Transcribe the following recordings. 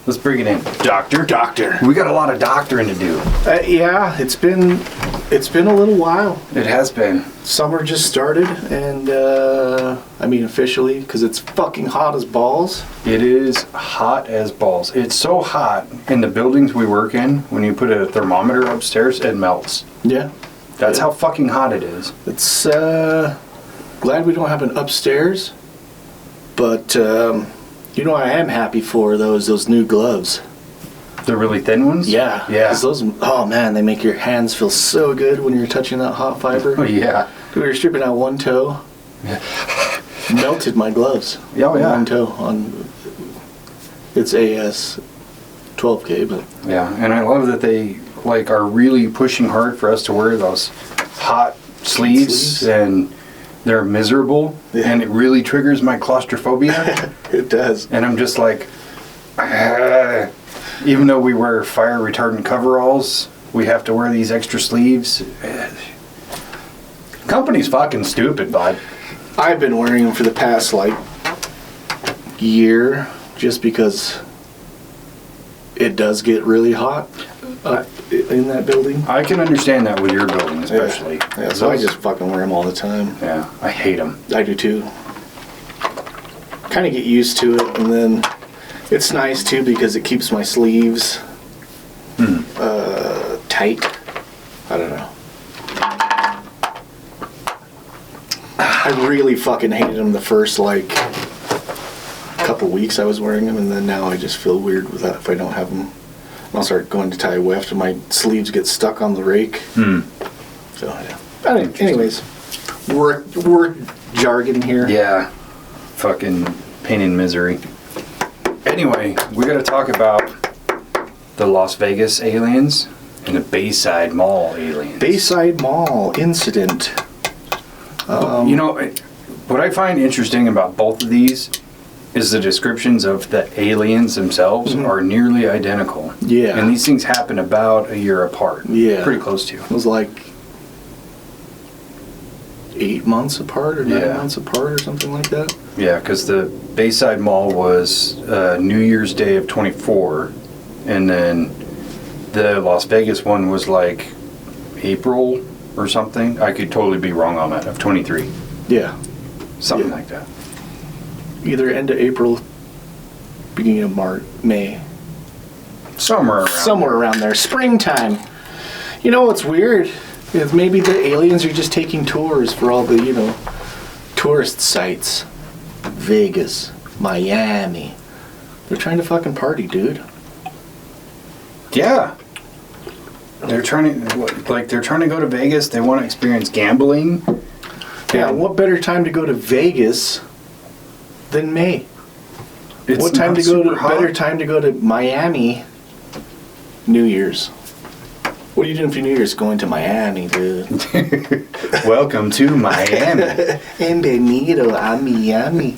Let's bring it in. Doctor. Doctor. We got a lot of doctoring to do. Yeah, it's been a little while. It has been. Summer just started, and officially, because it's fucking hot as balls. It is hot as balls. It's so hot in the buildings we work in, when you put a thermometer upstairs, it melts. Yeah. That's how fucking hot it is. It's, glad we don't have an upstairs, but, what I am happy for, those new gloves. The really thin ones? Yeah. Yeah. 'Cause those, oh man, they make your hands feel so good when you're touching that hot fiber. Oh, yeah. We were stripping out one toe. Melted my gloves. Oh, yeah. One toe on. It's AS 12K, but. Yeah, and I love that they are really pushing hard for us to wear those hot sleeves. And they're miserable, and it really triggers my claustrophobia. It does. And I'm just like, even though we wear fire retardant coveralls, we have to wear these extra sleeves. Company's fucking stupid, bud. I've been wearing them for the past year, just because it does get really hot in that building. I can understand that with your building, especially. Yeah, so I just fucking wear them all the time. Yeah, I hate them. I do too. Kind of get used to it, and then it's nice too because it keeps my sleeves tight. I don't know. I really fucking hated them the first couple weeks I was wearing them, and then now I just feel weird with that if I don't have them. I'll start going to tie weft and my sleeves get stuck on the rake. So yeah. But anyways, work jargon here. Yeah, fucking pain and misery. Anyway, we got to talk about the Las Vegas aliens and the Bayside Mall aliens. Bayside Mall incident. What I find interesting about both of these is the descriptions of the aliens themselves are nearly identical. Yeah. And these things happen about a year apart. Yeah. Pretty close to. It was 8 months apart or 9 months apart or something like that. Yeah, because the Bayside Mall was New Year's Day of 24, and then the Las Vegas one was April or something. I could totally be wrong on that, of 23. Yeah. Something like that. Either end of April, beginning of May. Somewhere around there. Springtime. You know what's weird? Is maybe the aliens are just taking tours for all the, tourist sites. Vegas, Miami. They're trying to fucking party, dude. Yeah. They're trying to go to Vegas. They want to experience gambling. Yeah, what better time to go to Vegas than May? It's what time not to go to super better hot. time to go to Miami? New Year's. What are you doing for New Year's? Going to Miami, dude. Welcome to Miami. Bienvenido a Miami.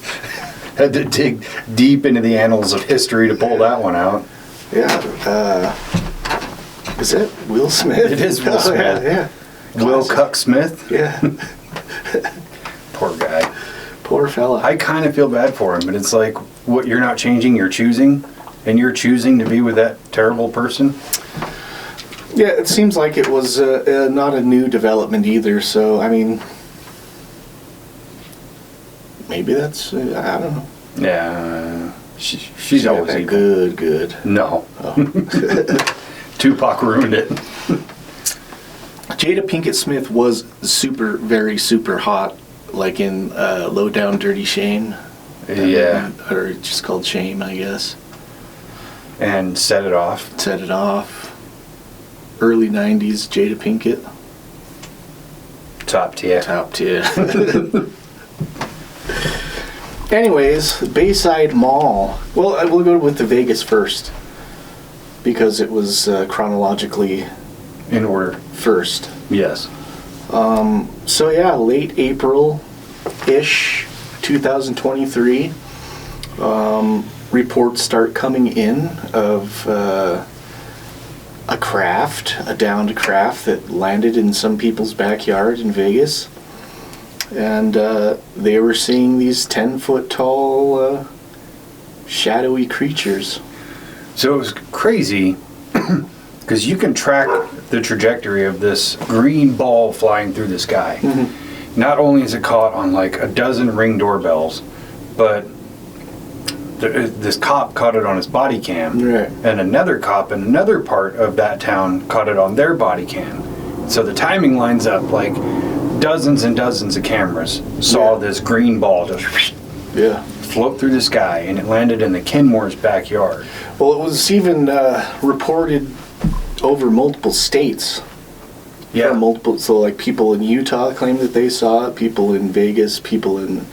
Had to dig deep into the annals of history to pull that one out. Yeah. Is it Will Smith? It is Will Smith. Yeah. Will Cuck Smith. Yeah. Poor guy. Poor fella. I kind of feel bad for him, but it's what you're not changing, you're choosing. And you're choosing to be with that terrible person. Yeah, it seems like it was not a new development either, so, maybe that's, I don't know. Yeah. She's always evil. Good. No. Oh. Tupac ruined it. Jada Pinkett Smith was very super hot, in Low Down Dirty Shame. Yeah. Or it's just called Shame, I guess. And set it off. Early 90s, Jada Pinkett. Top tier. Anyways, Bayside Mall. Well, we'll go with the Vegas first, because it was chronologically In order. first. Yes. So yeah, late April-ish, 2023, reports start coming in of a downed craft that landed in some people's backyard in Vegas. And they were seeing these 10-foot tall shadowy creatures. So it was crazy because you can track the trajectory of this green ball flying through the sky. Not only is it caught on like a dozen Ring doorbells, but this cop caught it on his body cam, Right. and another cop in another part of that town caught it on their body cam. So the timing lines up, like dozens and dozens of cameras saw this green ball just Yeah. float through the sky, and it landed in the Kenmore's backyard. Well, it was even reported over multiple states. Yeah. So like people in Utah claimed that they saw it, people in Vegas, people in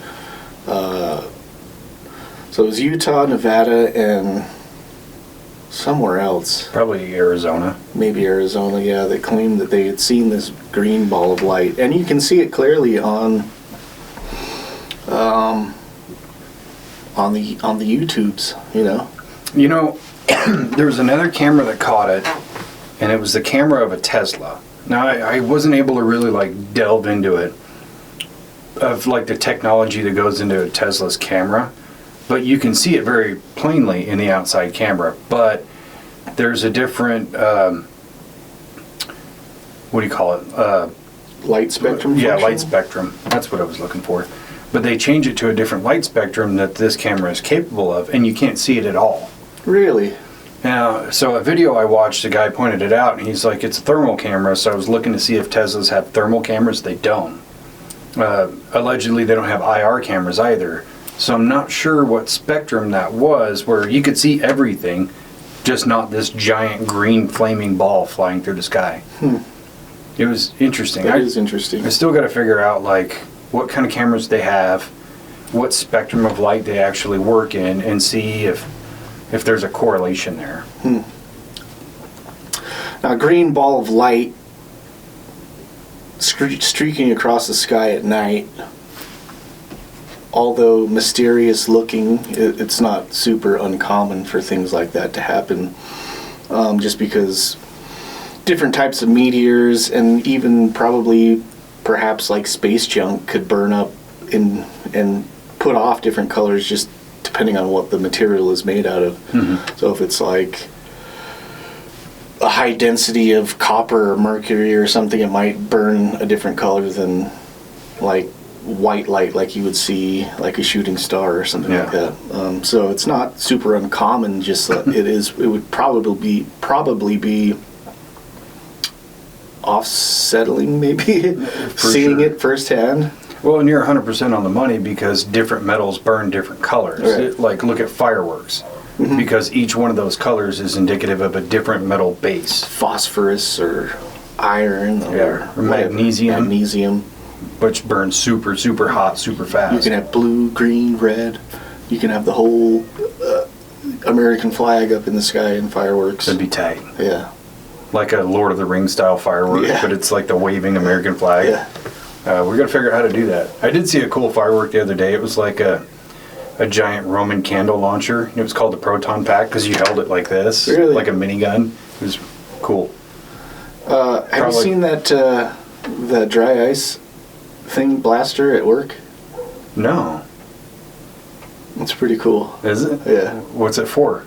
so it was Utah, Nevada, and somewhere else, Probably Arizona. maybe Arizona. Yeah, they claimed that they had seen this green ball of light, and you can see it clearly on the YouTubes. You know. You know, there was another camera that caught it, and it was the camera of a Tesla. Now, I wasn't able to really like delve into it, of like the technology that goes into a Tesla's camera, but you can see it very plainly in the outside camera. But there's a different, what do you call it? Light spectrum. Yeah, function? light spectrum. That's what I was looking for. But they change it to a different light spectrum that this camera is capable of, and you can't see it at all. Really? Now, so a video I watched, a guy pointed it out, and he's like, it's a thermal camera, so I was looking to see if Teslas have thermal cameras. They don't. Allegedly, they don't have IR cameras either. So I'm not sure what spectrum that was, where you could see everything, just not this giant green flaming ball flying through the sky. It was interesting. That is interesting. I still got to figure out, like, what kind of cameras they have, what spectrum of light they actually work in, and see if there's a correlation there. Now, a green ball of light streaking across the sky at night, although mysterious looking, it's not super uncommon for things like that to happen, just because different types of meteors and even probably perhaps like space junk could burn up and put off different colors just depending on what the material is made out of. So if it's like a high density of copper or mercury or something, it might burn a different color than like white light, like you would see like a shooting star or something like that. So it's not super uncommon, just that it would probably be off-settling, maybe, seeing it firsthand. Well, and you're 100% on the money, because different metals burn different colors. Right. Like, look at fireworks, because each one of those colors is indicative of a different metal base. Phosphorus or iron or magnesium. Magnesium. Which burns super, super hot, super fast. You can have blue, green, red. You can have the whole American flag up in the sky in fireworks. That'd be tight. Yeah. Like a Lord of the Rings style firework, but it's like the waving American flag. Yeah. We're going to figure out how to do that. I did see a cool firework the other day. It was like a giant Roman candle launcher. It was called the Proton Pack because you held it like this, Really? like a minigun. It was cool. Have you seen that the dry ice thing blaster at work? No. It's pretty cool. Is it? Yeah. What's it for?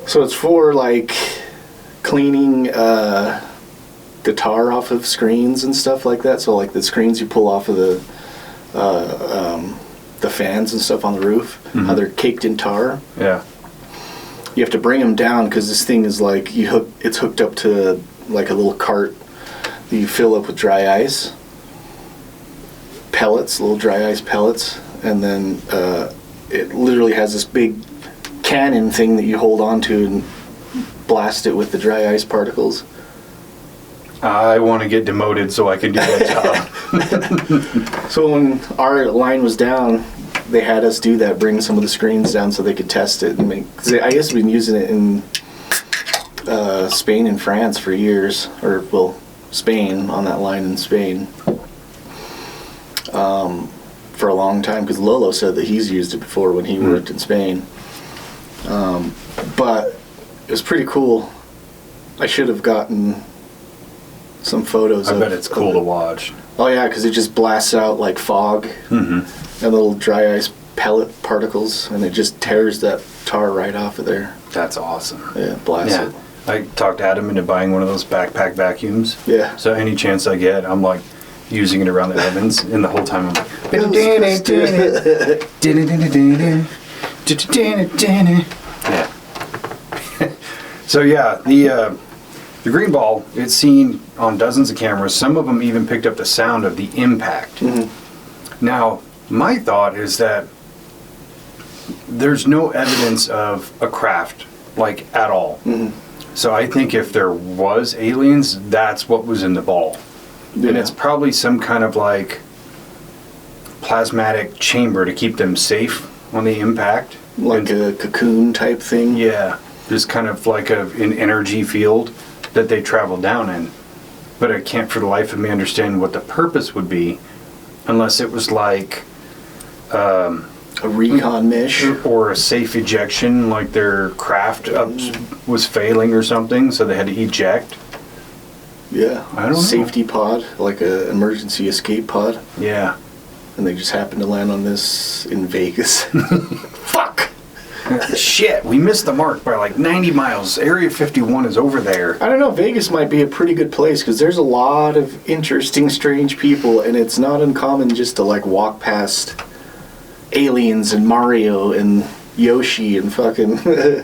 So it's for like cleaning guitar off of screens and stuff like that. So like the screens you pull off of the fans and stuff on the roof, how they're caked in tar. Yeah. You have to bring them down because this thing is like it's hooked up to like a little cart that you fill up with dry ice pellets, little dry ice pellets, and then it literally has this big cannon thing that you hold onto and blast it with the dry ice particles. I want to get demoted so I can do that job. So when our line was down, they had us do that, bring some of the screens down so they could test it and make. Cause I guess we've been using it in Spain and France for years, or well, Spain on that line in Spain for a long time. Because Lolo said that he's used it before when he worked in Spain. But it was pretty cool. I should have gotten some photos. I bet it's cool to watch. Oh yeah, because it just blasts out like fog and little dry ice pellet particles, and it just tears that tar right off of there. That's awesome. Yeah, blast Yeah. it. I talked Adam into buying one of those backpack vacuums. Yeah. So any chance I get, I'm like using it around the ovens, and the whole time I'm like, yeah. So yeah, the green ball, it's seen on dozens of cameras. Some of them even picked up the sound of the impact. Now, my thought is that there's no evidence of a craft, like, at all. So I think if there was aliens, that's what was in the ball. Yeah. And it's probably some kind of, like, plasmatic chamber to keep them safe on the impact. Like a cocoon type thing. Yeah, just kind of like an energy field that they travel down in. But I can't for the life of me understand what the purpose would be, unless it was like A recon mission. or a safe ejection, like their craft was failing or something, so they had to eject. Yeah. I don't know. Safety pod, like a emergency escape pod. Yeah. And they just happened to land on this in Vegas. Fuck! Shit, we missed the mark by like 90 miles. Area 51 is over there. I don't know, Vegas might be a pretty good place because there's a lot of interesting, strange people, and it's not uncommon just to like walk past aliens and Mario and Yoshi and fucking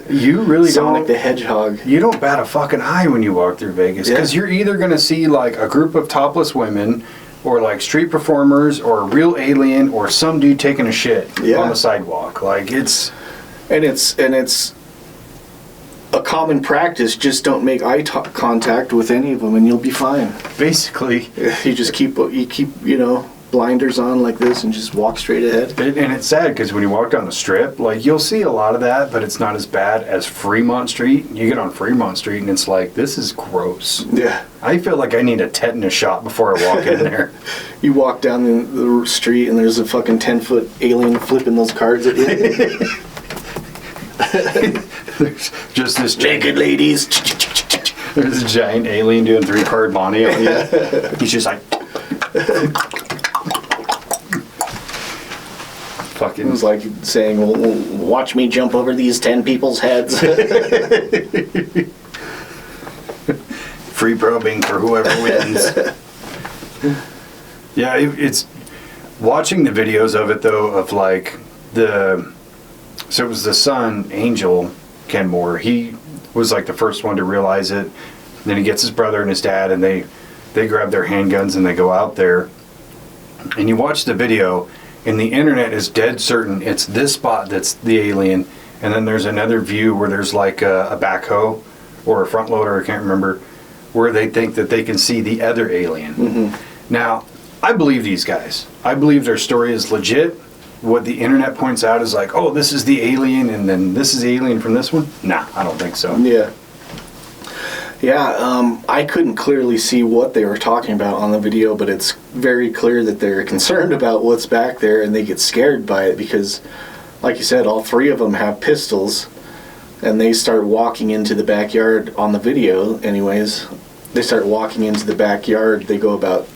You really Sonic don't. the Hedgehog. You don't bat a fucking eye when you walk through Vegas, because you're either going to see like a group of topless women, or like street performers, or a real alien, or some dude taking a shit on the sidewalk. Like it's a common practice. Just don't make eye contact with any of them, and you'll be fine. basically, You just keep blinders on like this and just walk straight ahead. and it's sad because when you walk down the strip, like you'll see a lot of that, but it's not as bad as Fremont Street. You get on Fremont Street and it's like, this is gross. Yeah. I feel like I need a tetanus shot before I walk in there. You walk down the street and there's a fucking 10-foot alien flipping those cards at you. There's just this Naked ladies. There's a giant alien doing 3-card money on you. He's just like It fucking. was like saying, well, watch me jump over these 10 people's heads. Free probing for whoever wins. Yeah, it's watching the videos of it though, of like so it was the son, Angel Kenmore. He was like the first one to realize it. Then he gets his brother and his dad, and they grab their handguns and they go out there. And you watch the video, and the internet is dead certain it's this spot that's the alien. And then there's another view where there's like a backhoe or a front loader, I can't remember, where they think that they can see the other alien. Now, I believe these guys. I believe their story is legit. What the internet points out is like, oh, this is the alien, and then this is the alien from this one. Nah, I don't think so. Yeah. Yeah, I couldn't clearly see what they were talking about on the video, but it's very clear that they're concerned about what's back there, and they get scared by it because, like you said, all three of them have pistols, and they start walking into the backyard on the video anyways. They start walking into the backyard. They go about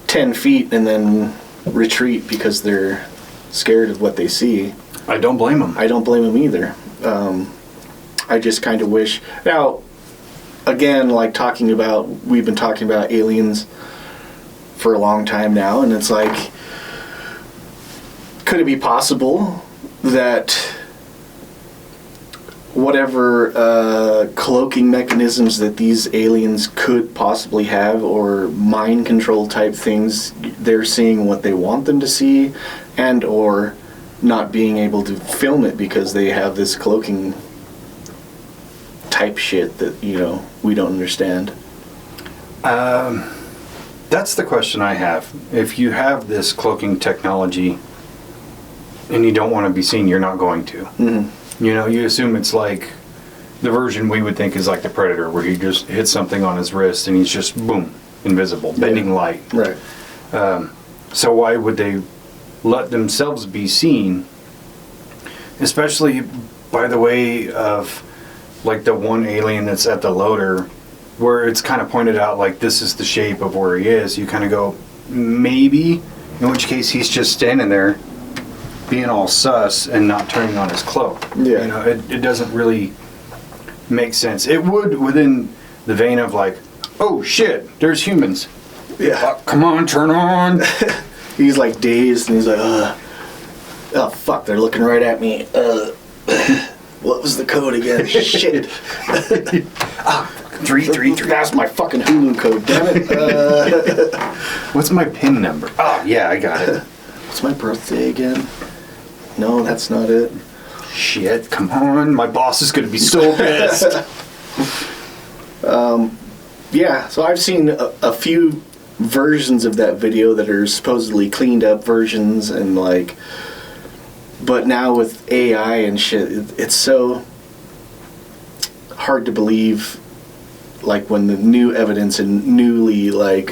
10 feet and then retreat because they're scared of what they see. I don't blame them. I don't blame them either. I just kind of wish... Now, again, like we've been talking about aliens for a long time now, and it's like, could it be possible that whatever cloaking mechanisms that these aliens could possibly have, or mind control type things, they're seeing what they want them to see, and or not being able to film it because they have this cloaking type shit that, we don't understand? That's the question I have. If you have this cloaking technology and you don't want to be seen, you're not going to. You assume it's like the version we would think is like the Predator, where he just hits something on his wrist and he's just, boom, invisible, bending light. Right. So why would they let themselves be seen, especially by the way of like the one alien that's at the loader, where it's kind of pointed out like this is the shape of where he is. You kind of go, maybe, in which case he's just standing there being all sus and not turning on his cloak. Yeah. You know, it doesn't really make sense. It would within the vein of like, oh shit, there's humans. Yeah. Come on, turn on. He's like dazed and he's like, oh fuck, they're looking right at me. What was the code again? Shit. 333. That's my fucking Hulu code, damn it. What's my PIN number? Oh yeah, I got it. What's my birthday again? No, that's not it. Shit, come on. My boss is gonna be so pissed. Yeah, so I've seen a few versions of that video that are supposedly cleaned up versions and like, but now with AI and shit, it's so hard to believe, like when the new evidence and newly like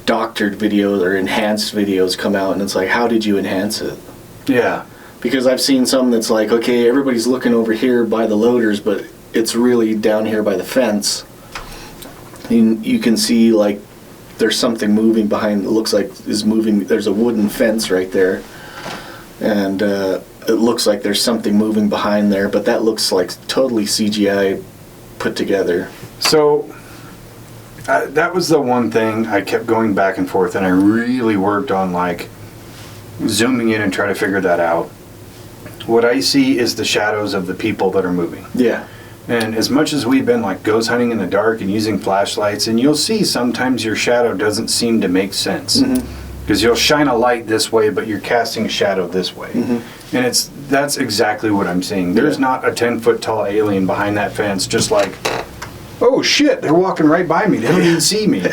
doctored videos or enhanced videos come out and it's like, how did you enhance it? Yeah. Because I've seen some that's like, okay, everybody's looking over here by the loaders, but it's really down here by the fence. And you can see like there's something moving behind, it looks like is moving, there's a wooden fence right there. And it looks like there's something moving behind there, but that looks like totally CGI put together. So that was the one thing I kept going back and forth, and I really worked on like zooming in and trying to figure that out. What I see is the shadows of the people that are moving. Yeah. And as much as we've been like ghost hunting in the dark and using flashlights, and you'll see sometimes your shadow doesn't seem to make sense. Because you'll shine a light this way, but you're casting a shadow this way. And that's exactly what I'm seeing. There's not a 10-foot tall alien behind that fence just like, oh shit, they're walking right by me. They don't even see me.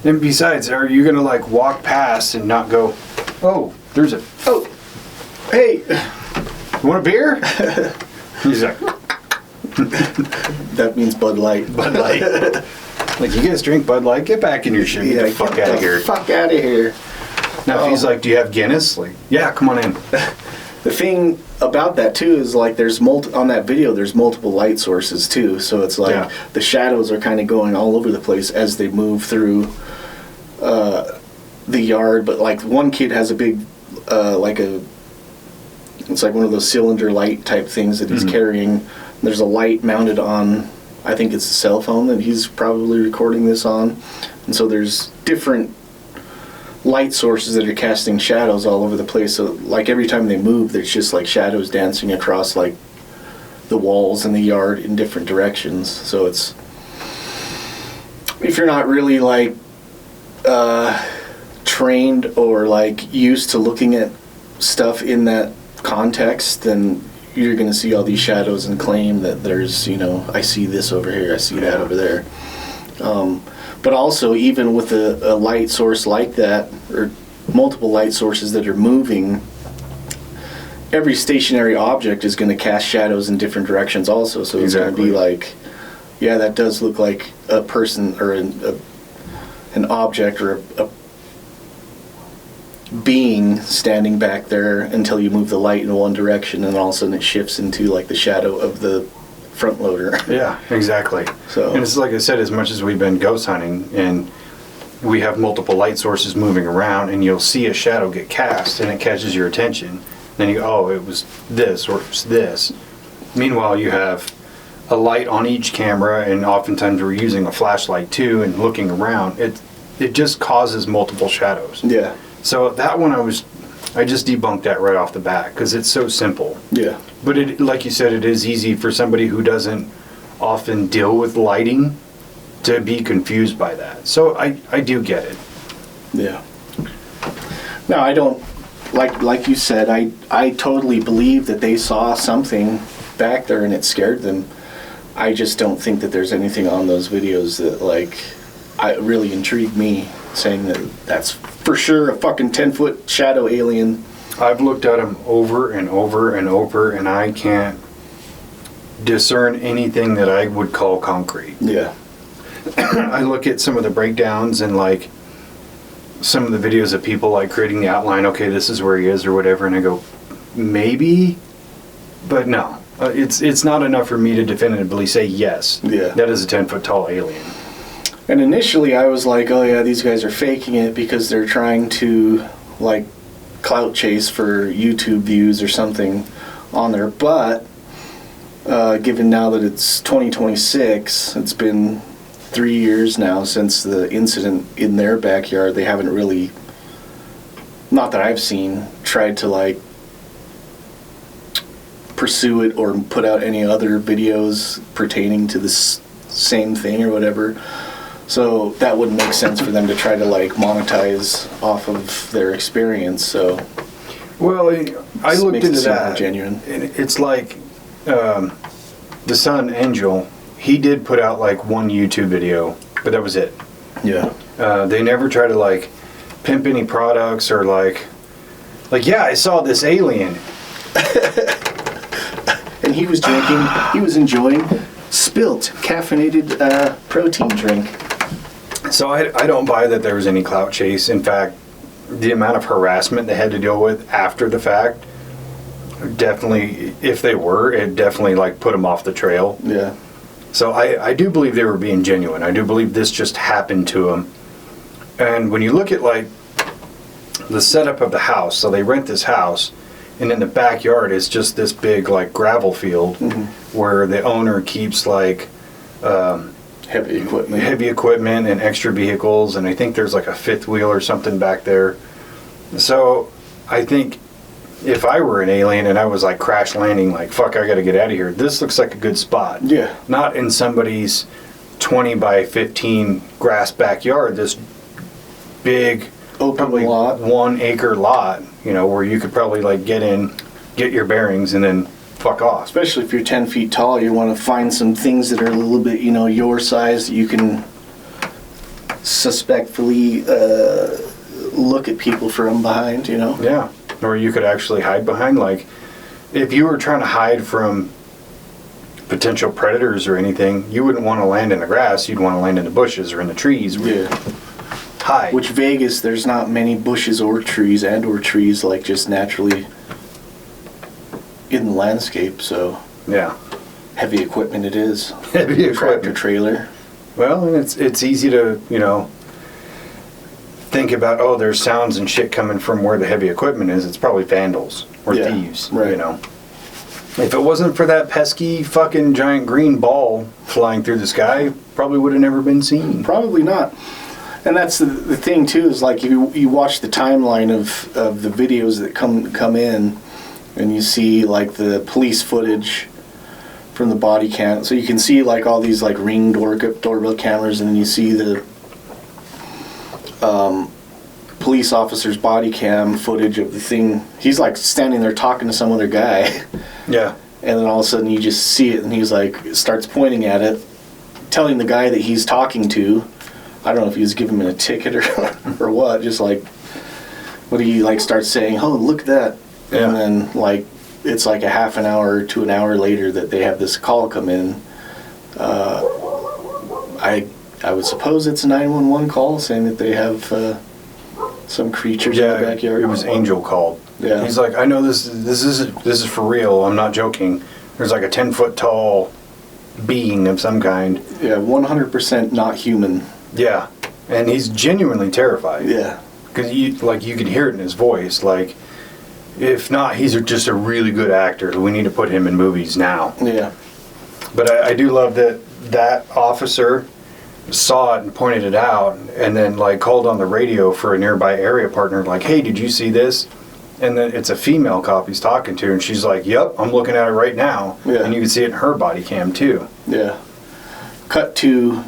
And besides, are you going to like walk past and not go, oh, there's a, Oh, hey, you want a beer? He's like, that means Bud Light. Bud Light. Like, you guys drink Bud Light? Get back in your shit. Get the fuck out of here. Fuck out of here. Now, if he's like, do you have Guinness? Like, yeah, come on in. The thing about that too is like there's on that video there's multiple light sources too, so it's like the shadows are kind of going all over the place as they move through the yard. But like one kid has a big it's like one of those cylinder light type things that he's carrying. There's a light mounted on, I think it's a cell phone that he's probably recording this on, and so there's different light sources that are casting shadows all over the place. So like every time they move, there's just like shadows dancing across like the walls in the yard in different directions. So it's, if you're not really like trained or like used to looking at stuff in that context, then you're going to see all these shadows and claim that there's, you know, I see this over here, I see that over there. But also, even with a light source like that, or multiple light sources that are moving, every stationary object is going to cast shadows in different directions also. So it's going to be like, yeah, that does look like a person or an object or a being standing back there until you move the light in one direction, and all of a sudden it shifts into like the shadow of the front loader. Yeah, exactly. So, and it's like I said, as much as we've been ghost hunting and we have multiple light sources moving around, and you'll see a shadow get cast and it catches your attention, then you go, oh, it was this or it was this. Meanwhile, you have a light on each camera, and oftentimes we're using a flashlight too and looking around. It just causes multiple shadows. Yeah. So that one I just debunked that right off the bat because it's so simple. Yeah. But it, like you said, it is easy for somebody who doesn't often deal with lighting to be confused by that. So I do get it. Yeah. No, I don't, like you said, I totally believe that they saw something back there and it scared them. I just don't think that there's anything on those videos that like really intrigued me, saying that that's for sure a fucking 10-foot shadow alien. I've looked at them over and over and over, and I can't discern anything that I would call concrete. Yeah. I look at some of the breakdowns and like some of the videos of people like creating the outline, okay, this is where he is or whatever, and I go, maybe, but no. It's not enough for me to definitively say yes. Yeah. That is a 10-foot tall alien. And initially I was like, oh yeah, these guys are faking it because they're trying to like clout chase for YouTube views or something on there. But given now that it's 2026, it's been 3 years now since the incident in their backyard. They haven't really, not that I've seen, tried to like pursue it or put out any other videos pertaining to this same thing or whatever. So that wouldn't make sense for them to try to like monetize off of their experience. So, well, I looked into that. Genuine. It's like the son Angel. He did put out like one YouTube video, but that was it. Yeah. They never try to like pimp any products or like yeah, I saw this alien. And he was drinking. He was enjoying spilt caffeinated protein drink. So I don't buy that there was any clout chase. In fact, the amount of harassment they had to deal with after the fact, definitely, if they were, it definitely like put them off the trail. Yeah. So I do believe they were being genuine. I do believe this just happened to them. And when you look at like the setup of the house, so they rent this house, and in the backyard is just this big like gravel field where the owner keeps like heavy equipment and extra vehicles, and I think there's like a fifth wheel or something back there. So I think if I were an alien and I was like crash landing, like fuck, I gotta get out of here, this looks like a good spot. Yeah. Not in somebody's 20 by 15 grass backyard, this big open probably lot, 1 acre lot, you know, where you could probably like get in, get your bearings, and then fuck off. Especially if you're 10 feet tall, you want to find some things that are a little bit, you know, your size that you can suspectfully look at people from behind, you know? Yeah. Or you could actually hide behind, like, if you were trying to hide from potential predators or anything, you wouldn't want to land in the grass, you'd want to land in the bushes or in the trees. Yeah. Hide. Which Vegas, there's not many bushes or trees like just naturally in the landscape, so yeah, heavy equipment it is. Heavy equipment. Tractor trailer. Well, and it's easy to, you know, think about, oh, there's sounds and shit coming from where the heavy equipment is. It's probably vandals or thieves, right. You know. If it wasn't for that pesky fucking giant green ball flying through the sky, probably would have never been seen. Probably not. And that's the thing too, is like you watch the timeline of the videos that come in, and you see like the police footage from the body cam. So you can see like all these like Ring doorbell cameras, and then you see the police officer's body cam footage of the thing. He's like standing there talking to some other guy. Yeah. And then all of a sudden you just see it, and he's like starts pointing at it, telling the guy that he's talking to. I don't know if he was giving him a ticket or what. Just like, what he like starts saying, "Oh, look at that," yeah. And then like it's like a half an hour to an hour later that they have this call come in. I would suppose it's a 911 call saying that they have some creatures in the backyard. It was Angel called. Yeah. He's like, I know this is for real. I'm not joking. There's like a 10-foot tall being of some kind. Yeah, 100% not human. Yeah, and he's genuinely terrified. Yeah, because you can hear it in his voice. Like, if not, he's just a really good actor. We need to put him in movies now. Yeah, but I do love that officer saw it and pointed it out, and then like called on the radio for a nearby area partner. Like, hey, did you see this? And then it's a female cop he's talking to, and she's like, "Yep, I'm looking at it right now." Yeah, and you can see it in her body cam too. Yeah. Cut to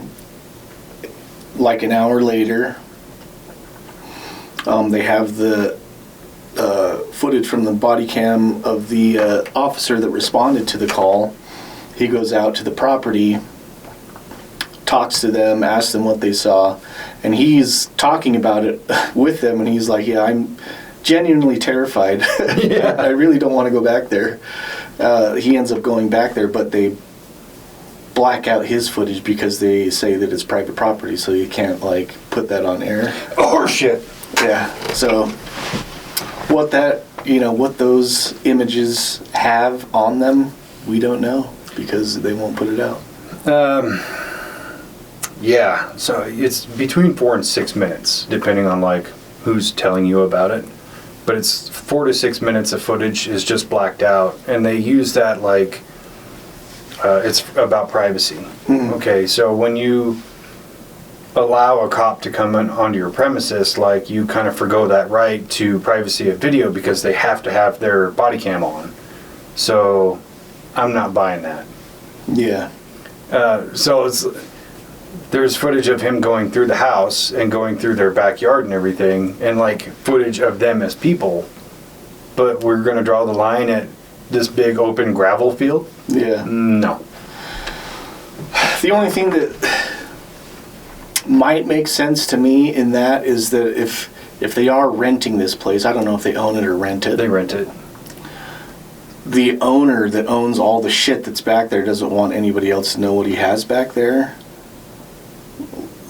like an hour later, they have the footage from the body cam of the officer that responded to the call. He goes out to the property, talks to them, asks them what they saw, and he's talking about it with them, and he's like, "Yeah, I'm genuinely terrified. Yeah. I really don't want to go back there." He ends up going back there, but they black out his footage because they say that it's private property, so you can't like put that on air. Oh shit. Yeah. So what those images have on them, we don't know because they won't put it out. Yeah. So it's between 4 and 6 minutes, depending on like who's telling you about it. but it's 4 to 6 minutes of footage is just blacked out, and they use that like it's about privacy. Okay, so when you allow a cop to come in onto your premises, like, you kind of forgo that right to privacy of video because they have to have their body cam on. So I'm not buying that. Yeah. So there's footage of him going through the house and going through their backyard and everything, and like footage of them as people, but we're going to draw the line at this big open gravel field? Yeah. No. The only thing that might make sense to me in that is that if they are renting this place, I don't know if they own it or rent it. They rent it. The owner that owns all the shit that's back there doesn't want anybody else to know what he has back there.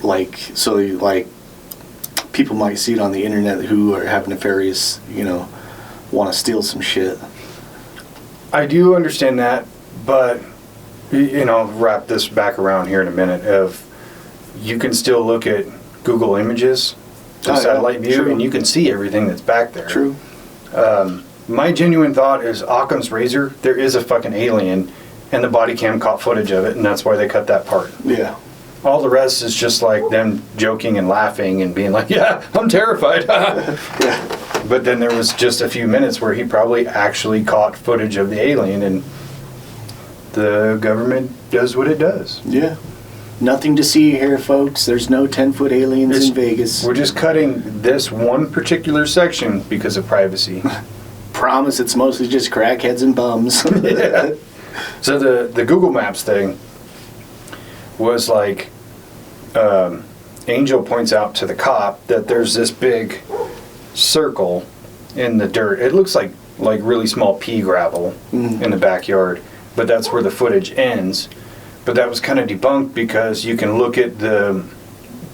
Like, so like, people might see it on the internet who are have nefarious, want to steal some shit. I do understand that, but, wrap this back around here in a minute of, you can still look at Google Images, the satellite view, true. and you can see everything that's back there. True. My genuine thought is Occam's razor, there is a fucking alien, and the body cam caught footage of it, and that's why they cut that part. Yeah. All the rest is just like them joking and laughing and being like, yeah, I'm terrified. Yeah. But then there was just a few minutes where he probably actually caught footage of the alien, and the government does what it does. Yeah. Nothing to see here, folks. There's no 10-foot aliens in Vegas. We're just cutting this one particular section because of privacy. Promise it's mostly just crackheads and bums. Yeah. So the Google Maps thing was like, Angel points out to the cop that there's this big circle in the dirt. It looks like really small pea gravel in the backyard, but that's where the footage ends. But that was kind of debunked because you can look at the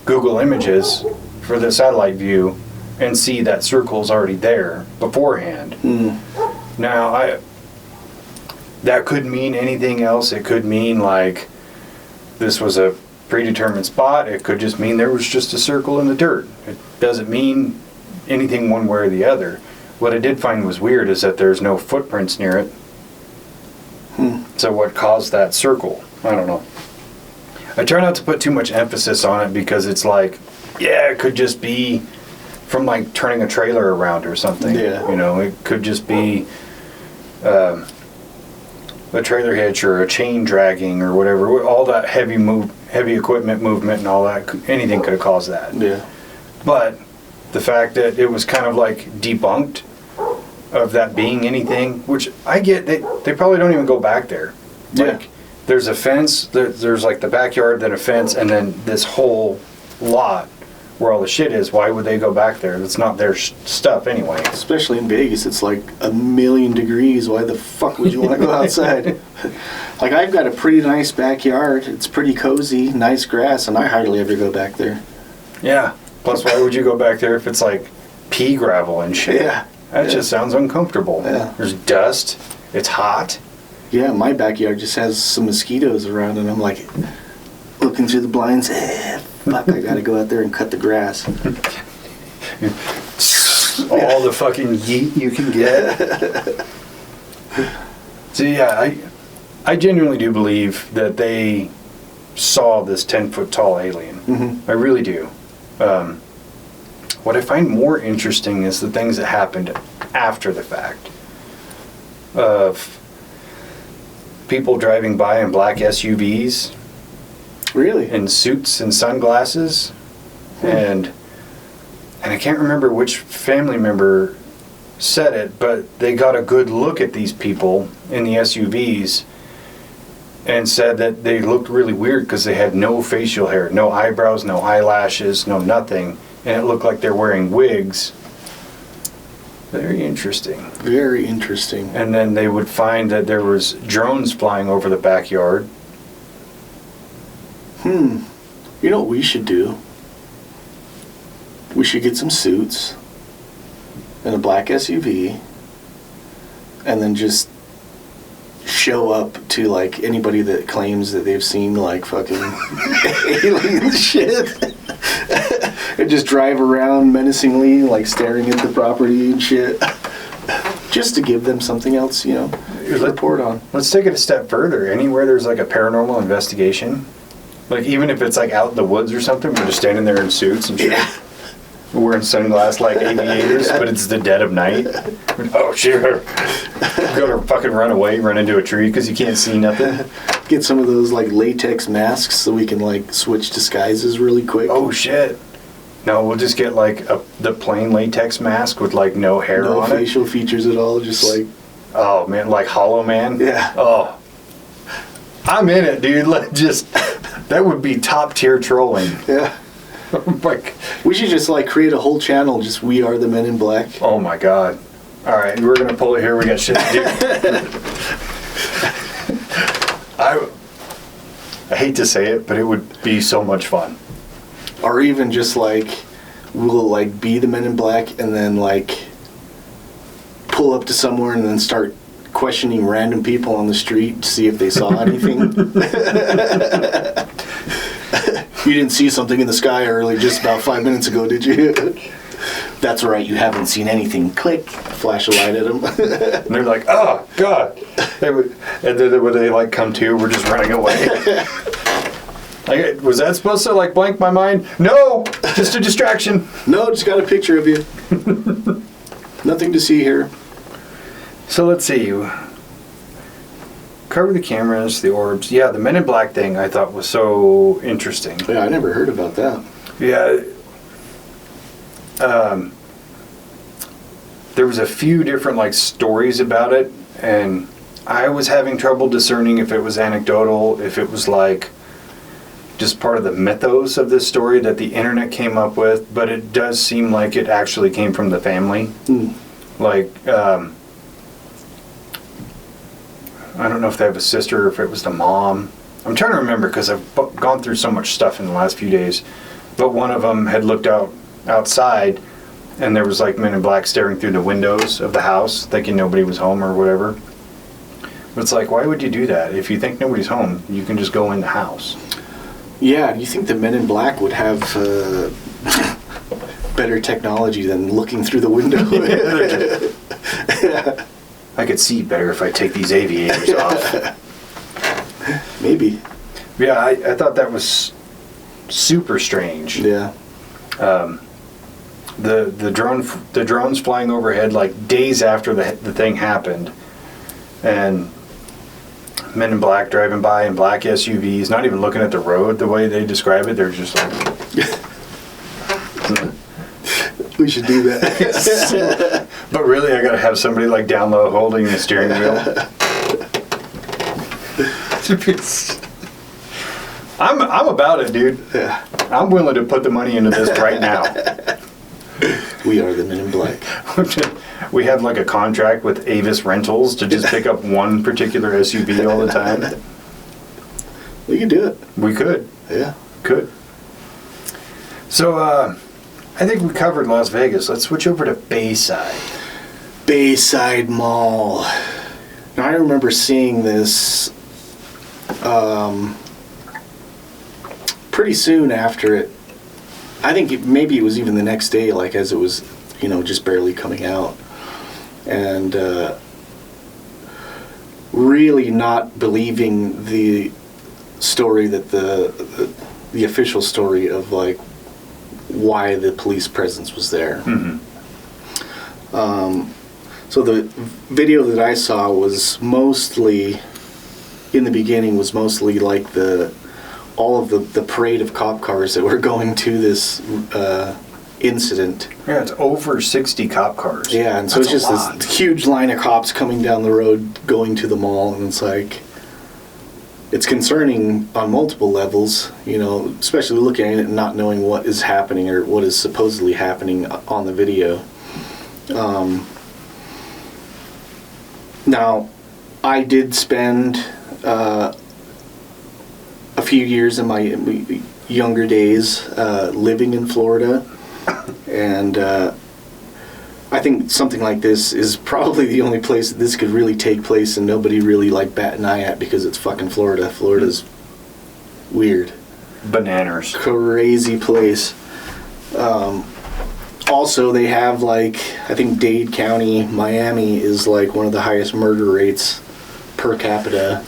Google Images for the satellite view and see that circle's already there beforehand. Now, that could mean anything else. It could mean like this was a predetermined spot. It could just mean there was just a circle in the dirt. It doesn't mean anything one way or the other. What I did find was weird is that there's no footprints near it. So what caused that circle? I don't know. I try not to put too much emphasis on it because it's like, yeah, it could just be from like turning a trailer around or something. Yeah. It could just be a trailer hitch or a chain dragging or whatever. All that heavy equipment movement and all that, anything could have caused that. Yeah. But the fact that it was kind of like debunked of that being anything, which I get, they probably don't even go back there. Like, there's a fence, there's like the backyard, then a fence, and then this whole lot where all the shit is. Why would they go back there? That's not their stuff anyway. Especially in Vegas, it's like 1,000,000 degrees. Why the fuck would you want to go outside? Like, I've got a pretty nice backyard. It's pretty cozy, nice grass, and I hardly ever go back there. Yeah. Plus, why would you go back there if it's like pea gravel and shit? Yeah. That just sounds uncomfortable. Yeah. There's dust. It's hot. Yeah, my backyard just has some mosquitoes around, and I'm like looking through the blinds. Fuck, I gotta go out there and cut the grass. All the fucking yeet you can get. So yeah, I genuinely do believe that they saw this 10-foot tall alien. I really do. What I find more interesting is the things that happened after the fact. Of people driving by in black SUVs. Really? In suits and sunglasses. And I can't remember which family member said it, but they got a good look at these people in the SUVs and said that they looked really weird because they had no facial hair, no eyebrows, no eyelashes, no nothing. And it looked like they're wearing wigs. Very interesting. Very interesting. And then they would find that there was drones flying over the backyard. You know what we should do? We should get some suits and a black SUV and then just show up to like anybody that claims that they've seen like fucking alien shit. and just drive around menacingly, like staring at the property and shit. Just to give them something else, to report on. Let's take it a step further. Anywhere there's like a paranormal investigation, like even if it's like out in the woods or something, we're just standing there in suits and shit. Yeah. We're wearing sunglasses like aviators, but it's the dead of night. Oh shit! Go to fucking run away, run into a tree because you can't see nothing. Get some of those like latex masks so we can like switch disguises really quick. Oh shit! No, we'll just get like the plain latex mask with like no hair on it. No facial features at all, just like... Oh man, like Hollow Man? Yeah. Oh. I'm in it, dude. That would be top tier trolling. Yeah. Like, we should just like create a whole channel, just We Are the Men in Black. oh my god. Alright, we're gonna pull it here, we got shit to do. I hate to say it, but it would be so much fun. Or even just like, we'll like be the Men in Black and then like pull up to somewhere and then start questioning random people on the street to see if they saw anything. You didn't see something in the sky early just about 5 minutes ago, did you? That's right, you haven't seen anything. Click. Flash a light at them. And they're like, oh god. And then when they like come to, we're just running away. Like, was that supposed to like blank my mind? No, just a distraction. No, just got a picture of you. Nothing to see here. So let's see. Cover the cameras, the orbs. Yeah, the Men in Black thing I thought was so interesting. Yeah, I never heard about that. Yeah. There was a few different like stories about it, and I was having trouble discerning if it was anecdotal, if it was like just part of the mythos of this story that the internet came up with, but it does seem like it actually came from the family. Mm. Like, I don't know if they have a sister or if it was the mom. I'm trying to remember because I've gone through so much stuff in the last few days. But one of them had looked outside, and there was like Men in Black staring through the windows of the house, thinking nobody was home or whatever. But it's like, why would you do that? If you think nobody's home, you can just go in the house. Yeah, do you think the Men in Black would have better technology than looking through the window? Yeah. I could see better if I take these aviators off. Maybe. Yeah, I thought that was super strange. Yeah. The drones flying overhead like days after the thing happened, and Men in Black driving by in black SUVs, not even looking at the road the way they describe it. They're just like, we should do that. but really, I gotta have somebody like down low holding the steering wheel. I'm about it, dude. Yeah. I'm willing to put the money into this right now. We are the Men in Black. We have like a contract with Avis Rentals to just pick up one particular SUV all the time. We could do it. We could. Yeah. Could. So, I think we covered Las Vegas. Let's switch over to Bayside. Bayside Mall. Now, I remember seeing this pretty soon after it. I think maybe it was even the next day, like as it was, just barely coming out. And really not believing the story that the official story of like why the police presence was there. Mm-hmm. So the video that I saw was mostly, in the beginning, was mostly like all of the parade of cop cars that were going to this incident. Yeah, it's over 60 cop cars. Yeah, and so That's it's just this huge line of cops coming down the road going to the mall, and it's like, it's concerning on multiple levels, especially looking at it and not knowing what is happening or what is supposedly happening on the video. Now, I did spend a few years in my younger days living in Florida, and I think something like this is probably the only place that this could really take place and nobody really bat an eye at because it's fucking Florida. Florida's weird. Bananas. Crazy place. Also, they have like, I think Dade County, Miami is like one of the highest murder rates per capita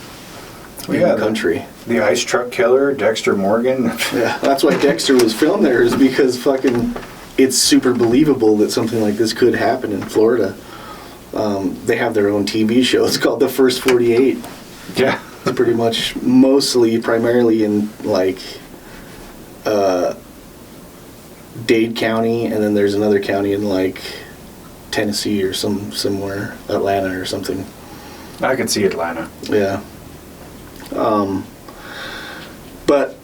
in the country. The ice truck killer, Dexter Morgan. Yeah, that's why Dexter was filmed there, is because fucking it's super believable that something like this could happen in Florida. They have their own TV show. It's called The First 48. Yeah. It's pretty much primarily in like Dade County, and then there's another county in like Tennessee or somewhere, Atlanta or something. I could see Atlanta. Yeah. But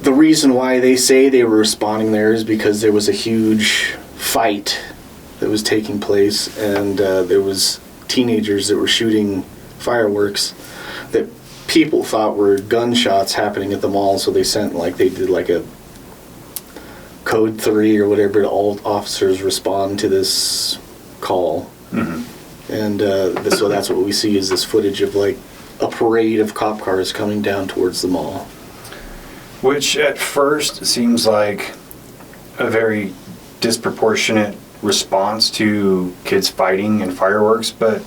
the reason why they say they were responding there is because there was a huge fight that was taking place, and there was teenagers that were shooting fireworks that people thought were gunshots happening at the mall, so they did like a code 3 or whatever to all officers respond to this call. Mm-hmm. And so that's what we see, is this footage of like a parade of cop cars coming down towards the mall. Which at first seems like a very disproportionate response to kids fighting and fireworks, but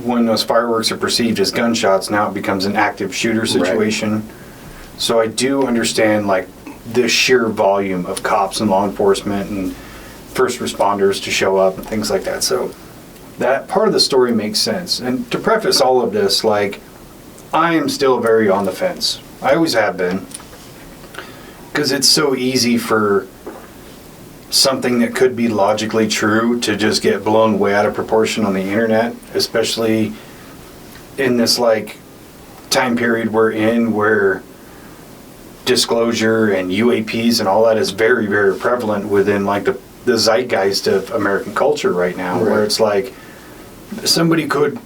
when those fireworks are perceived as gunshots, now it becomes an active shooter situation. Right. So I do understand like the sheer volume of cops and law enforcement and first responders to show up and things like that. So that part of the story makes sense. And to preface all of this, like, I am still very on the fence. I always have been. Because it's so easy for something that could be logically true to just get blown way out of proportion on the internet, especially in this like time period we're in, where disclosure and UAPs and all that is very, very prevalent within like the zeitgeist of American culture right now. Right. Where it's like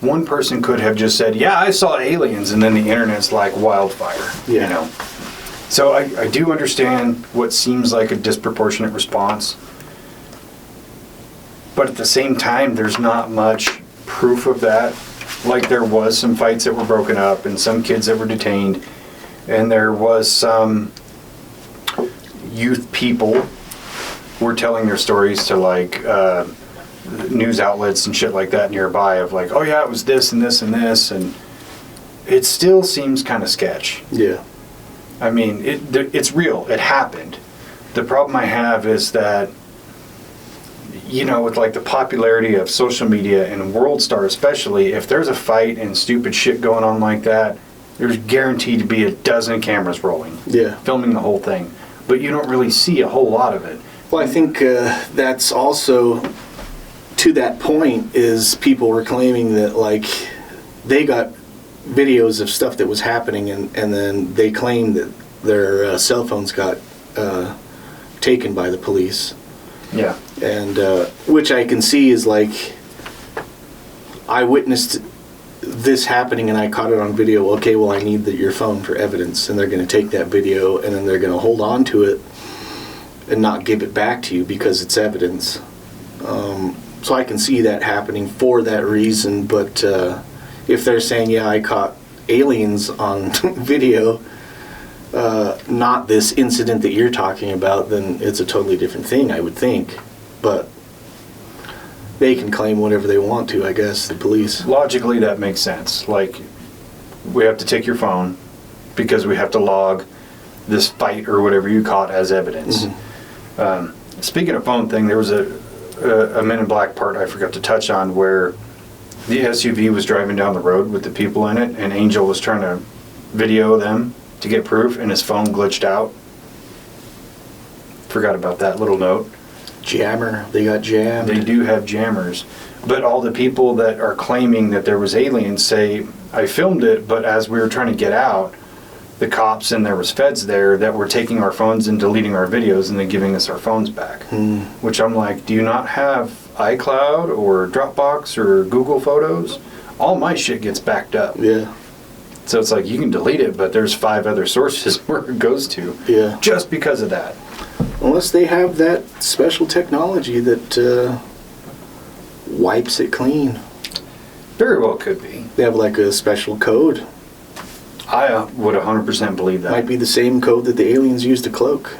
one person could have just said, yeah, I saw aliens, and then the internet's like wildfire. Yeah. You know. So I do understand what seems like a disproportionate response, but at the same time, there's not much proof of that. Like, there was some fights that were broken up and some kids that were detained, and there was some youth people were telling their stories to like news outlets and shit like that nearby of like, oh yeah, it was this and this and this, and it still seems kind of sketch. Yeah. I mean, it's real. It happened. The problem I have is that, you know, with like the popularity of social media and World Star especially, if there's a fight and stupid shit going on like that, there's guaranteed to be a dozen cameras rolling. Yeah. Filming the whole thing. But you don't really see a whole lot of it. Well, I think that's also, to that point, is people were claiming that like they got videos of stuff that was happening, and then they claimed that their cell phones got taken by the police. Yeah. And which I can see is like, I witnessed this happening and I caught it on video. Okay, well, I need your phone for evidence, and they're going to take that video and then they're going to hold on to it and not give it back to you because it's evidence. So I can see that happening for that reason, but if they're saying, yeah, I caught aliens on video, not this incident that you're talking about, then it's a totally different thing, I would think. But they can claim whatever they want to, I guess, the police. Logically, that makes sense. Like, we have to take your phone because we have to log this fight or whatever you caught as evidence. Mm-hmm. Speaking of phone thing, there was a Men in Black part I forgot to touch on where the SUV was driving down the road with the people in it, and Angel was trying to video them to get proof, and his phone glitched out. Forgot about that little note. Jammer. They got jammed. They do have jammers. But all the people that are claiming that there was aliens say, I filmed it, but as we were trying to get out, the cops and there was feds there that were taking our phones and deleting our videos and then giving us our phones back. Which I'm like, do you not have iCloud or Dropbox or Google Photos? All my shit gets backed up. Yeah. So it's like, you can delete it, but there's 5 other sources where it goes to. Yeah. Just because of that. Unless they have that special technology that wipes it clean. Very well could be. They have like a special code. I would 100% believe that. Might be the same code that the aliens used to cloak.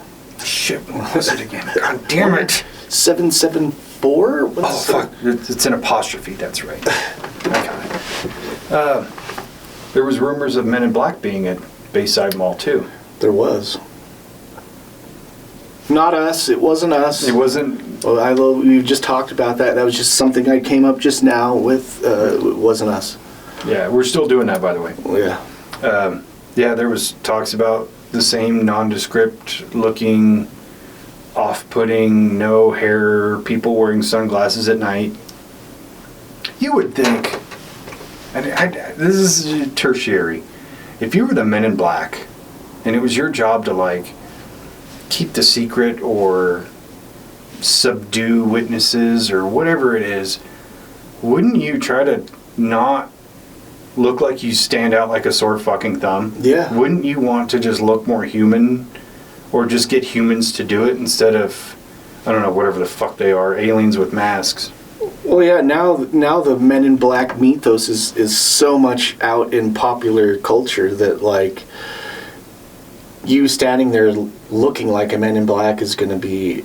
shit. What was it again? God damn it. 774? Oh, fuck. It's an apostrophe. That's right. I got it. There was rumors of Men in Black being at Bayside Mall, too. There was. Not us. It wasn't us. It wasn't... Well, we just talked about that. That was just something I came up just now with. It wasn't us. Yeah, we're still doing that, by the way. Yeah. Yeah, there was talks about the same nondescript looking, off-putting, no hair, people wearing sunglasses at night. You would think, and this is tertiary, if you were the Men in Black and it was your job to like keep the secret or subdue witnesses or whatever it is, wouldn't you try to not look like you stand out like a sore fucking thumb? Yeah. Wouldn't you want to just look more human, or just get humans to do it instead of, I don't know, whatever the fuck they are, aliens with masks? Well, yeah. Now the Men in Black mythos is so much out in popular culture that like you standing there looking like a Men in Black is going to be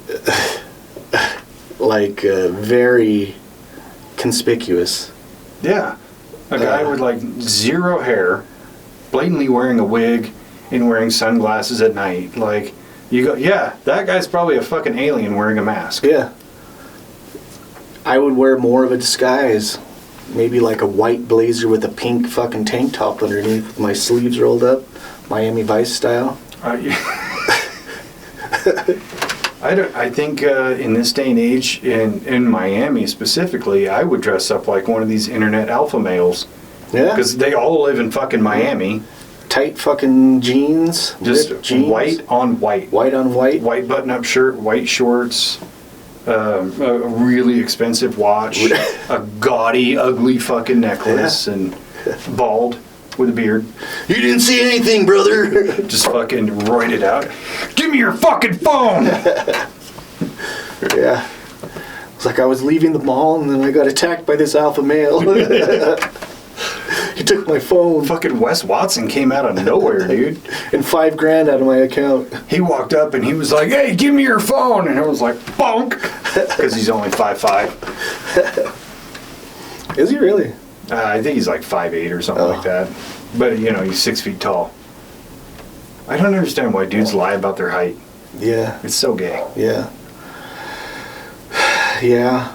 like very conspicuous. Yeah. A guy with like zero hair, blatantly wearing a wig and wearing sunglasses at night. Like, you go, yeah, that guy's probably a fucking alien wearing a mask. Yeah. I would wear more of a disguise. Maybe like a white blazer with a pink fucking tank top underneath, with my sleeves rolled up, Miami Vice style. I think in this day and age, in Miami specifically, I would dress up like one of these internet alpha males. Yeah. Because they all live in fucking Miami. Tight fucking jeans. Just jeans. white on white. White on white. White button-up shirt, white shorts, a really expensive watch, a gaudy, ugly fucking necklace, and bald with a beard. You didn't see anything, brother. Just fucking roided out. Give me your fucking phone! Yeah. It's like I was leaving the mall and then I got attacked by this alpha male. He took my phone. Fucking Wes Watson came out of nowhere, dude. And $5,000 out of my account. He walked up and he was like, "Hey, give me your phone!" And I was like, "Bonk!" Because he's only 5'5". Is he really? I think he's like 5'8" or something like that. But, you know, he's 6 feet tall. I don't understand why dudes lie about their height. Yeah. It's so gay. Yeah. Yeah.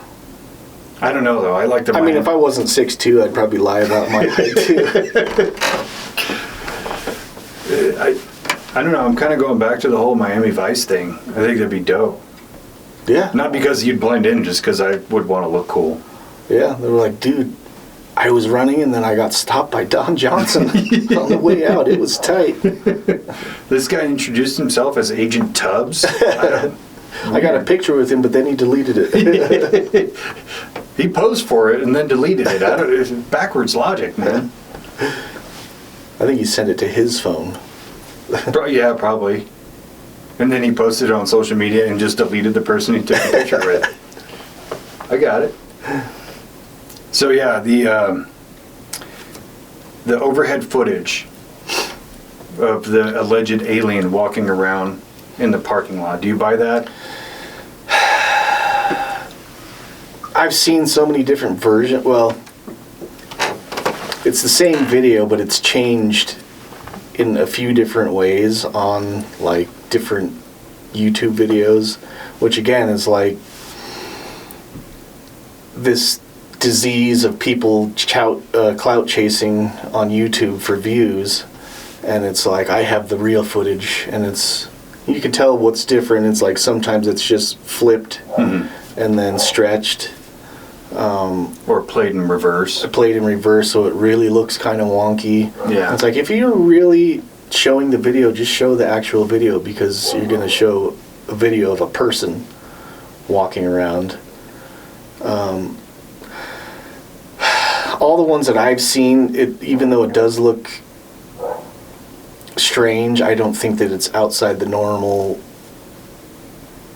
I don't know, though. I like to... I mean, if I wasn't 6'2", I'd probably lie about my height, too. I don't know. I'm kind of going back to the whole Miami Vice thing. I think that'd be dope. Yeah. Not because you'd blend in, just because I would want to look cool. Yeah. They were like, dude, I was running and then I got stopped by Don Johnson on the way out. It was tight. This guy introduced himself as Agent Tubbs. I got a picture with him, but then he deleted it. He posed for it and then deleted it. It's backwards logic, man. I think he sent it to his phone. Yeah, probably. And then he posted it on social media and just deleted the person he took the picture with. I got it. So yeah, the overhead footage of the alleged alien walking around in the parking lot. Do you buy that? I've seen so many different versions. Well, it's the same video, but it's changed in a few different ways on like different YouTube videos, which again is like this disease of people clout chasing on YouTube for views. And it's like, I have the real footage, and it's, you can tell what's different. It's like sometimes it's just flipped and then stretched. Or played in reverse. Played in reverse, so it really looks kind of wonky. Yeah. It's like, if you're really showing the video, just show the actual video, because you're going to show a video of a person walking around. All the ones that I've seen, even though it does look strange, I don't think that it's outside the normal,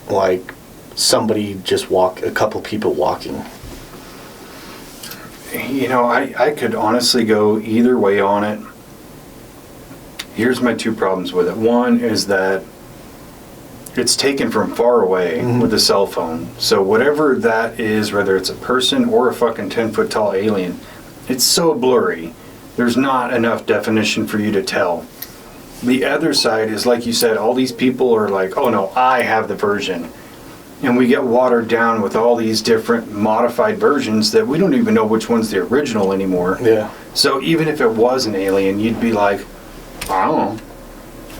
like somebody just a couple people walking. You know, I could honestly go either way on it. Here's my two problems with it. One is that it's taken from far away with a cell phone. So whatever that is, whether it's a person or a fucking 10-foot tall alien, it's so blurry. There's not enough definition for you to tell. The other side is, like you said, all these people are like, oh no, I have the version. And we get watered down with all these different modified versions that we don't even know which one's the original anymore. Yeah. So even if it was an alien, you'd be like, I don't know.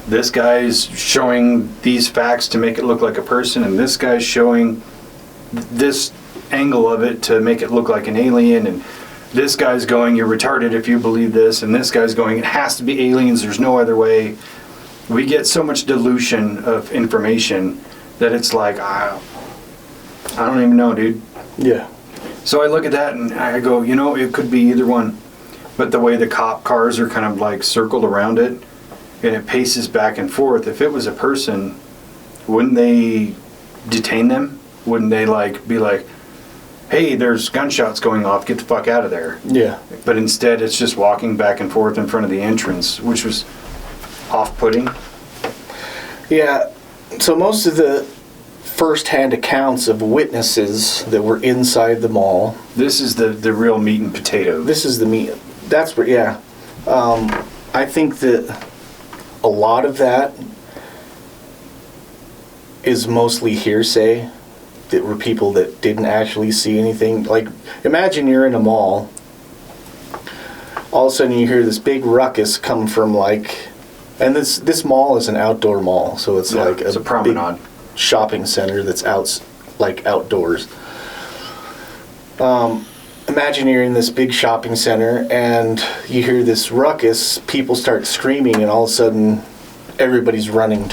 This guy's showing these facts to make it look like a person, and this guy's showing this angle of it to make it look like an alien, and this guy's going, you're retarded if you believe this, and this guy's going, it has to be aliens, there's no other way. We get so much dilution of information that it's like, I don't even know, dude. Yeah. So I look at that and I go, you know, it could be either one. But the way the cop cars are kind of like circled around it, and it paces back and forth, if it was a person, wouldn't they detain them? Wouldn't they like be like, hey, there's gunshots going off, get the fuck out of there? Yeah. But instead it's just walking back and forth in front of the entrance, which was off-putting. Yeah. So most of the first-hand accounts of witnesses that were inside the mall. This is the real meat and potatoes. This is the meat. That's where, yeah. I think that a lot of that is mostly hearsay. That were people that didn't actually see anything. Like, imagine you're in a mall. All of a sudden you hear this big ruckus come from like, and this mall is an outdoor mall, so it's like it's a promenade. Big shopping center that's outdoors. Imagine you're in this big shopping center and you hear this ruckus, people start screaming, and all of a sudden everybody's running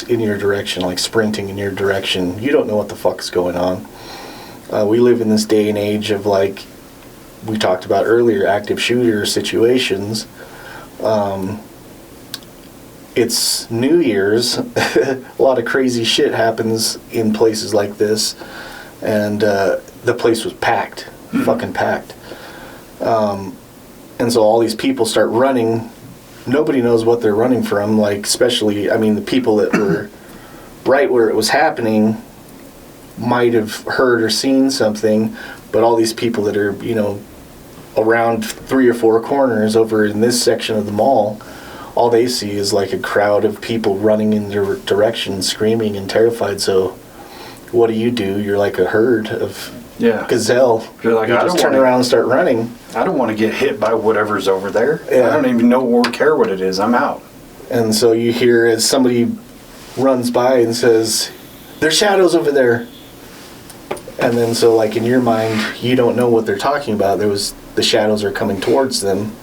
in your direction, like sprinting in your direction. You don't know what the fuck's going on. We live in this day and age of, like we talked about earlier, active shooter situations. It's New Year's. A lot of crazy shit happens in places like this. And the place was packed. Fucking packed. And so all these people start running. Nobody knows what they're running from, like, especially, I mean, the people that were right where it was happening might have heard or seen something, but all these people that are, you know, around 3 or 4 corners over in this section of the mall, all they see is like a crowd of people running in their direction, screaming and terrified. So what do? You're like a herd of gazelle. You're like, you just turn around and start running. I don't want to get hit by whatever's over there. Yeah. I don't even know or care what it is. I'm out. And so you hear as somebody runs by and says, there's shadows over there. And then so, like, in your mind, you don't know what they're talking about. The shadows are coming towards them.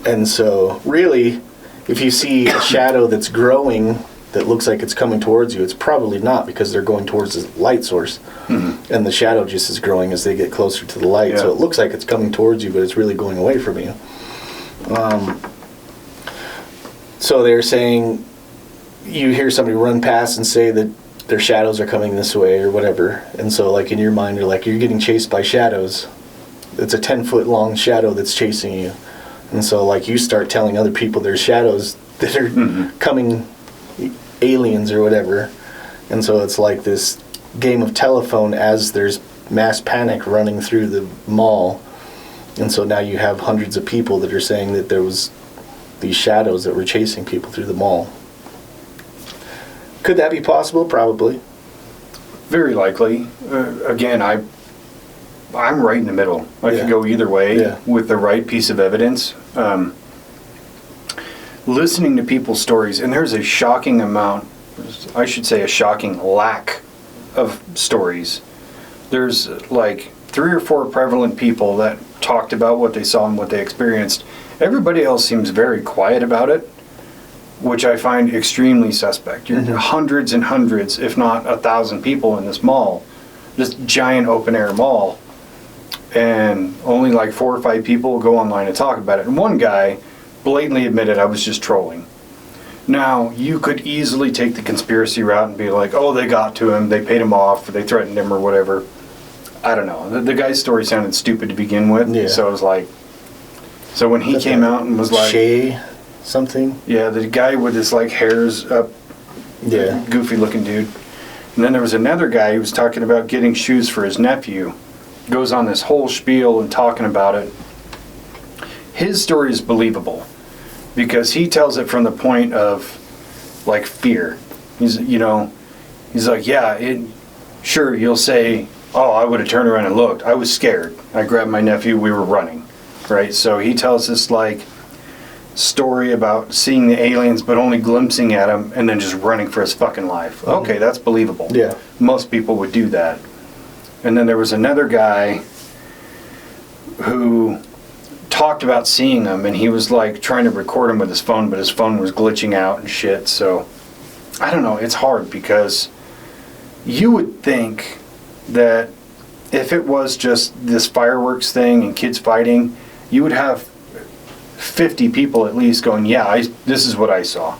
And so really, if you see a shadow that's growing that looks like it's coming towards you, it's probably not, because they're going towards the light source. Mm-hmm. And the shadow just is growing as they get closer to the light. Yeah. So it looks like it's coming towards you, but it's really going away from you. So they're saying, you hear somebody run past and say that their shadows are coming this way or whatever. And so, like, in your mind, you're like, you're getting chased by shadows. It's a 10-foot long shadow that's chasing you. And so, like, you start telling other people there's shadows that are coming, aliens or whatever. And so it's like this game of telephone as there's mass panic running through the mall. And so now you have hundreds of people that are saying that there was these shadows that were chasing people through the mall. Could that be possible? Probably. Very likely. Again, I'm right in the middle. I could go either way with the right piece of evidence. Listening to people's stories, and there's a shocking amount, I should say a shocking lack of stories. There's like 3 or 4 prevalent people that talked about what they saw and what they experienced. Everybody else seems very quiet about it, which I find extremely suspect. You're hundreds and hundreds, if not 1,000 people in this mall, this giant open-air mall, and only like 4 or 5 people go online and talk about it. And one guy blatantly admitted, I was just trolling. Now, you could easily take the conspiracy route and be like, oh, they got to him, they paid him off, or they threatened him or whatever. I don't know. The guy's story sounded stupid to begin with, so I was like... So when he came out and was like... Shay something? Yeah, the guy with his like hairs up Yeah. Goofy looking dude. And then there was another guy who was talking about getting shoes for his nephew. Goes on this whole spiel and talking about it. His story is believable because he tells it from the point of like fear. He's like, yeah, sure, you'll say, oh, I would have turned around and looked. I was scared. I grabbed my nephew, we were running, right? So he tells this like story about seeing the aliens but only glimpsing at them and then just running for his fucking life. Mm-hmm. Okay, that's believable. Yeah. Most people would do that. And then there was another guy who talked about seeing them, and he was like trying to record him with his phone, but his phone was glitching out and shit. So I don't know, it's hard because you would think that if it was just this fireworks thing and kids fighting, you would have 50 people at least going, yeah, this is what I saw.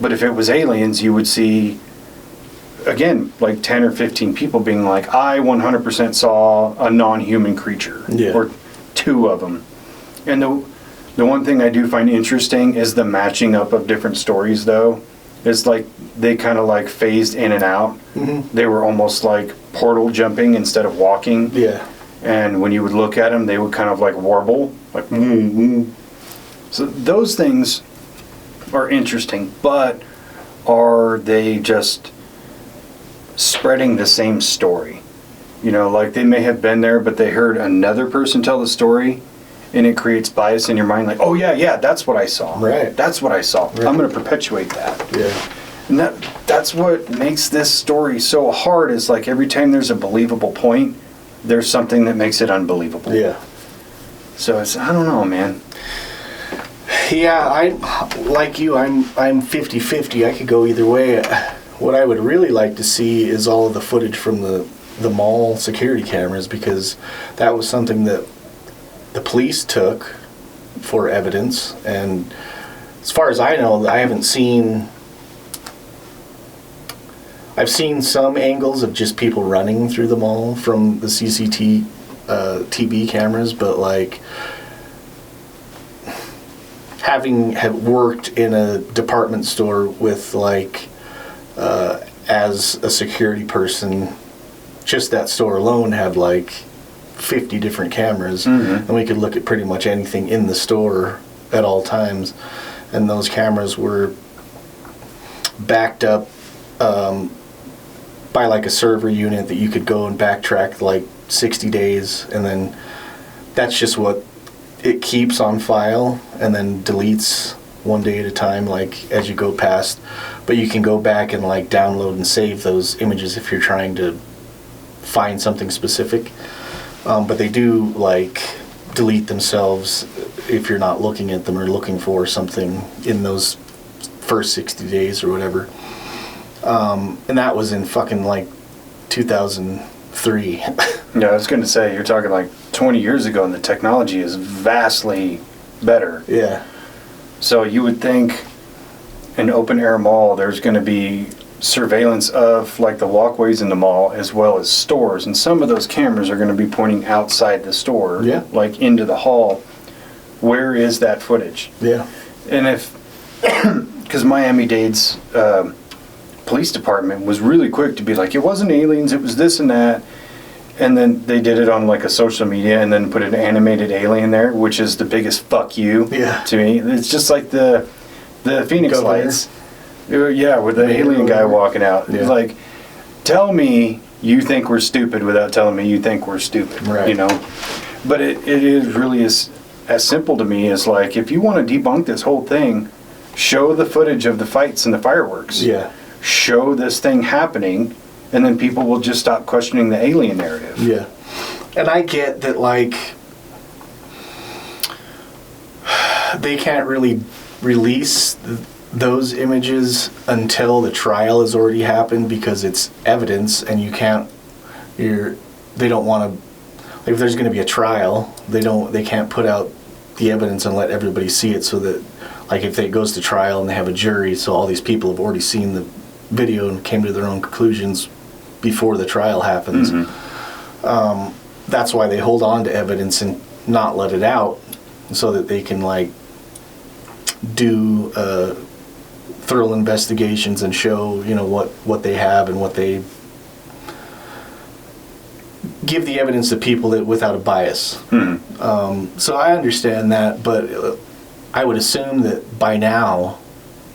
But if it was aliens, you would see, again, like 10 or 15 people being like, I 100% saw a non-human creature. Yeah. Or two of them. And the one thing I do find interesting is the matching up of different stories, though. It's like they kind of like phased in and out. Mm-hmm. They were almost like portal jumping instead of walking. Yeah. And when you would look at them, they would kind of like warble. Like, mm-hmm. So those things are interesting, but are they just spreading the same story? You know, like they may have been there, but they heard another person tell the story, and it creates bias in your mind. Like, oh yeah, that's what I saw. Right. That's what I saw. Right. I'm going to perpetuate that. Yeah. And that's what makes this story so hard. Is like every time there's a believable point, there's something that makes it unbelievable. Yeah. So it's, I don't know, man. Yeah, I'm like you. I'm 50-50. I could go either way. What I would really like to see is all of the footage from the mall security cameras, because that was something that the police took for evidence. And as far as I know, I've seen some angles of just people running through the mall from the TV cameras, but like having worked in a department store with like as a security person, just that store alone had like 50 different cameras, mm-hmm. and we could look at pretty much anything in the store at all times, and those cameras were backed up by like a server unit that you could go and backtrack like 60 days, and then that's just what it keeps on file and then deletes one day at a time, like as you go past. But you can go back and like download and save those images if you're trying to find something specific. But they do like delete themselves if you're not looking at them or looking for something in those first 60 days or whatever. And that was in fucking like 2003. Yeah, I was going to say, you're talking like 20 years ago, and the technology is vastly better. Yeah. So you would think an open air mall, there's going to be surveillance of like the walkways in the mall as well as stores, and some of those cameras are going to be pointing outside the store, yeah, like into the hall. Where is that footage? Yeah. And if, because Miami-Dade's police department was really quick to be like, it wasn't aliens, it was this and that. And then they did it on like a social media and then put an animated alien there, which is the biggest fuck you to me. It's just like the Phoenix Lights. Yeah, with the alien guy walking out. Yeah. Like, tell me you think we're stupid without telling me you think we're stupid. Right. You know? But it is really as simple to me as like, if you want to debunk this whole thing, show the footage of the fights and the fireworks. Yeah. Show this thing happening, and then people will just stop questioning the alien narrative. Yeah. And I get that, like, they can't really release those images until the trial has already happened, because it's evidence, and they don't want to, like, if there's going to be a trial, they can't put out the evidence and let everybody see it, so that, like, if it goes to trial and they have a jury, so all these people have already seen the video and came to their own conclusions before the trial happens. Mm-hmm. That's why they hold on to evidence and not let it out, so that they can, like, do thorough investigations and show, what they have and what they give the evidence to people that without a bias. So I understand that, but I would assume that by now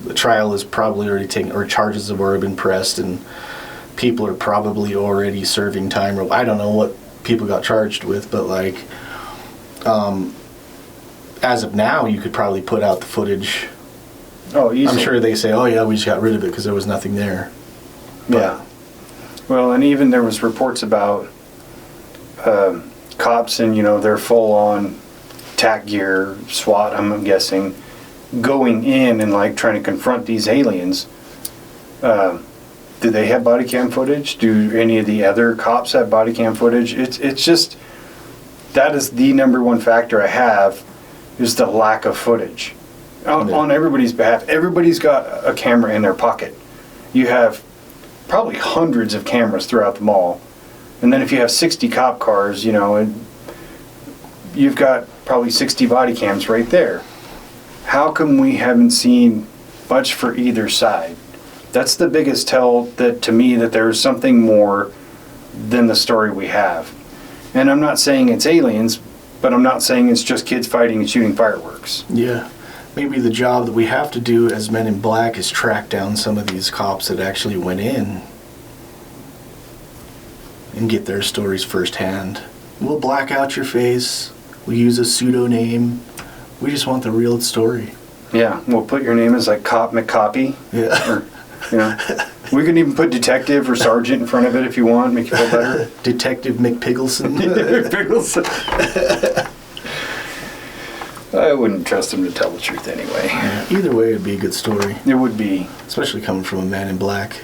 the trial is probably already taken, or charges have already been pressed, and people are probably already serving time. Or I don't know what people got charged with, but like, as of now, you could probably put out the footage. Oh, easily. I'm sure they say, "Oh yeah, we just got rid of it because there was nothing there." But, yeah. Well, and even there was reports about cops and their full-on TAC gear, SWAT, I'm guessing, going in and like trying to confront these aliens. Do they have body cam footage? Do any of the other cops have body cam footage? It's just, that is the number one factor I have, is the lack of footage on everybody's behalf. Everybody's got a camera in their pocket. You have probably hundreds of cameras throughout the mall, and then if you have 60 cop cars, and you've got probably 60 body cams right there. How come we haven't seen much for either side? That's the biggest tell that to me that there's something more than the story we have. And I'm not saying it's aliens, but I'm not saying it's just kids fighting and shooting fireworks. Yeah. Maybe the job that we have to do as Men in Black is track down some of these cops that actually went in and get their stories firsthand. We'll black out your face. We'll use a pseudonym. We just want the real story. Yeah, we'll put your name as like Cop McCoppy. Yeah. Or, we can even put detective or sergeant in front of it if you want, make you feel better. Detective McPiggleson. I wouldn't trust him to tell the truth anyway. Yeah, either way, it'd be a good story. It would be. Especially coming from a Man in Black.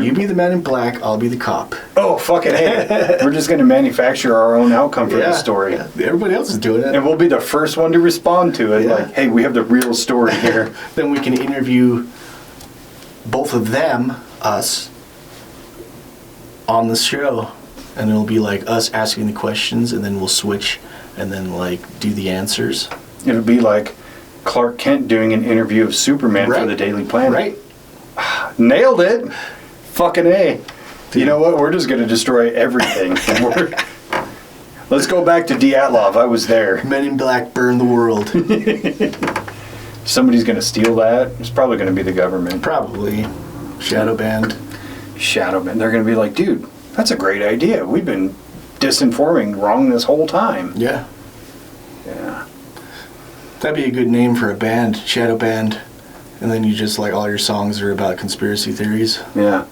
You be the Man in Black, I'll be the cop. Oh, fucking hey. We're just going to manufacture our own outcome for this story. Yeah. Everybody else is doing it. And we'll be the first one to respond to it. Yeah. Like, hey, we have the real story here. Then we can interview both of them, us, on the show. And it'll be like us asking the questions, and then we'll switch and then like do the answers. It'll be like Clark Kent doing an interview of Superman for the Daily Planet. Right. Nailed it. Fucking A. Dude. You know what? We're just going to destroy everything. Let's go back to Dyatlov. I was there. Men in Black burn the world. Somebody's going to steal that. It's probably going to be the government. Probably. Shadow band. They're going to be like, dude, that's a great idea. We've been disinforming wrong this whole time. Yeah. Yeah. That'd be a good name for a band. Shadow band. And then you just like all your songs are about conspiracy theories. Yeah.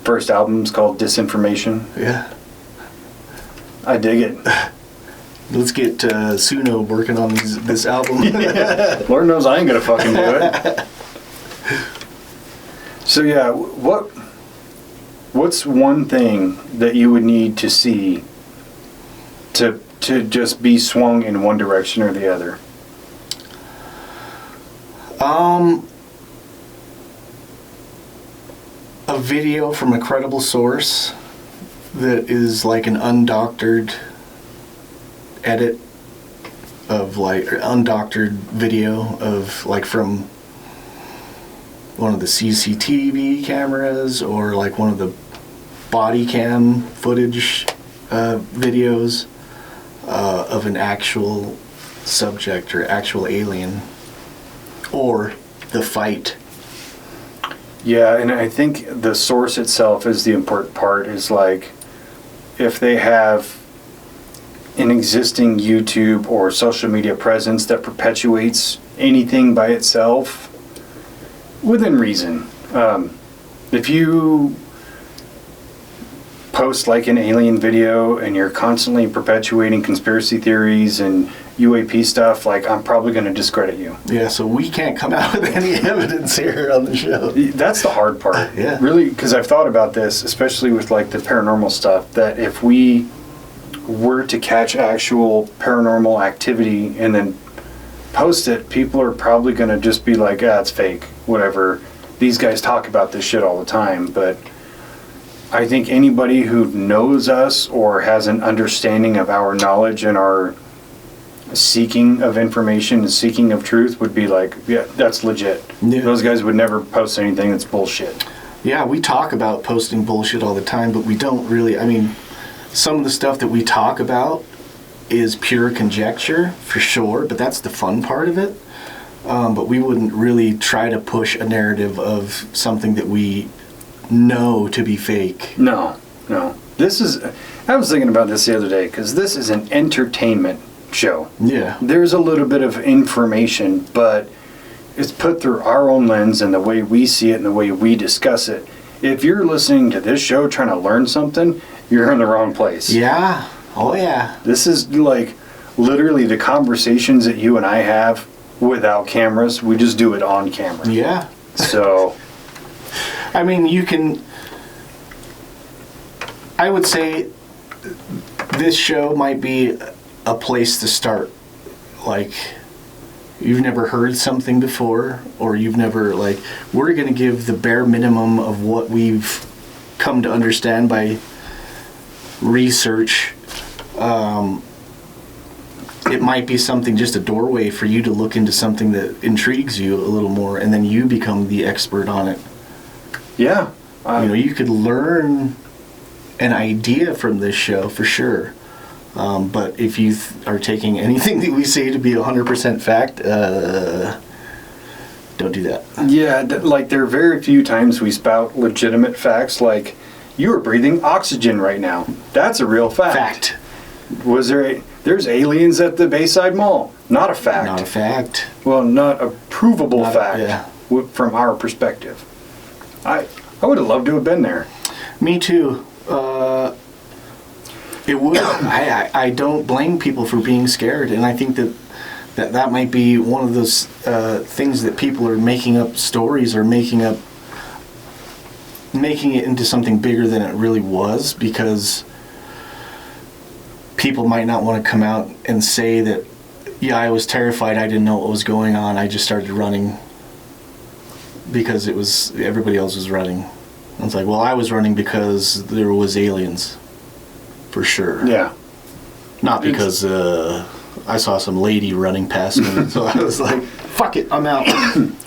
First album's called Disinformation. Yeah. I dig it. Let's get Suno working on this album. Yeah. Lord knows I ain't gonna fucking do it. So yeah, what's one thing that you would need to see to just be swung in one direction or the other? A video from a credible source that is like an undoctored edit of like, or undoctored video of like from one of the CCTV cameras or like one of the body cam footage videos of an actual subject or actual alien or the fight. Yeah, and I think the source itself is the important part, is like if they have an existing YouTube or social media presence that perpetuates anything by itself within reason. If you post like an alien video and you're constantly perpetuating conspiracy theories and UAP stuff, like I'm probably going to discredit you. Yeah, so we can't come out with any evidence here on the show. That's the hard part. Yeah. Really, because I've thought about this, especially with like the paranormal stuff, that if we were to catch actual paranormal activity and then post it, people are probably going to just be like, it's fake, whatever. These guys talk about this shit all the time, but I think anybody who knows us or has an understanding of our knowledge and our seeking of information and seeking of truth would be like, yeah, that's legit. Yeah. Those guys would never post anything that's bullshit. Yeah, we talk about posting bullshit all the time, but we don't really. I mean, some of the stuff that we talk about is pure conjecture, for sure, but that's the fun part of it. But we wouldn't really try to push a narrative of something that we know to be fake. No. I was thinking about this the other day, because this is an entertainment show. Yeah. There's a little bit of information, but it's put through our own lens and the way we see it and the way we discuss it. If you're listening to this show trying to learn something, you're in the wrong place. Yeah. Oh, yeah. This is like literally the conversations that you and I have without cameras. We just do it on camera. Yeah. So, I mean, I would say this show might be a place to start. Like, you've never heard something before, or you've never, like, we're going to give the bare minimum of what we've come to understand by research. It might be something, just a doorway for you to look into something that intrigues you a little more, and then you become the expert on it. yeah. You could learn an idea from this show for sure. But if you are taking anything that we say to be 100% fact, don't do that. Yeah, like there are very few times we spout legitimate facts, like you are breathing oxygen right now. That's a real fact. There's aliens at the Bayside Mall. Not a fact. Not a fact. Well, not a provable fact yeah. From our perspective. I would have loved to have been there. Me too. It would. I don't blame people for being scared, and I think that might be one of those things that people are making up stories or making it into something bigger than it really was, because people might not want to come out and say that, yeah, I was terrified, I didn't know what was going on, I just started running because everybody else was running. And it's like, well, I was running because there was aliens, for sure. Yeah. Not because I saw some lady running past me, so I was like, fuck it, I'm out.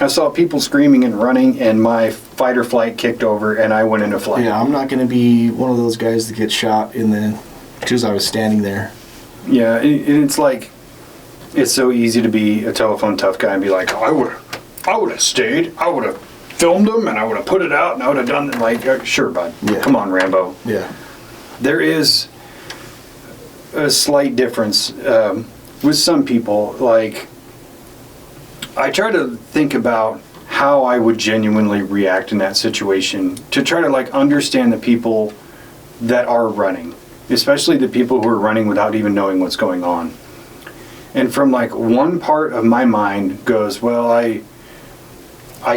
I saw people screaming and running, and my fight or flight kicked over, and I went into flight. Yeah, I'm not going to be one of those guys that gets shot because I was standing there. Yeah, and it's like, it's so easy to be a telephone tough guy and be like, I would have stayed, I would have filmed them, and I would have put it out, and I would have done it. Like, sure, bud. Yeah. Come on, Rambo. Yeah. There is a slight difference with some people. Like, I try to think about how I would genuinely react in that situation to try to like understand the people that are running, especially the people who are running without even knowing what's going on. And from like one part of my mind goes, well, I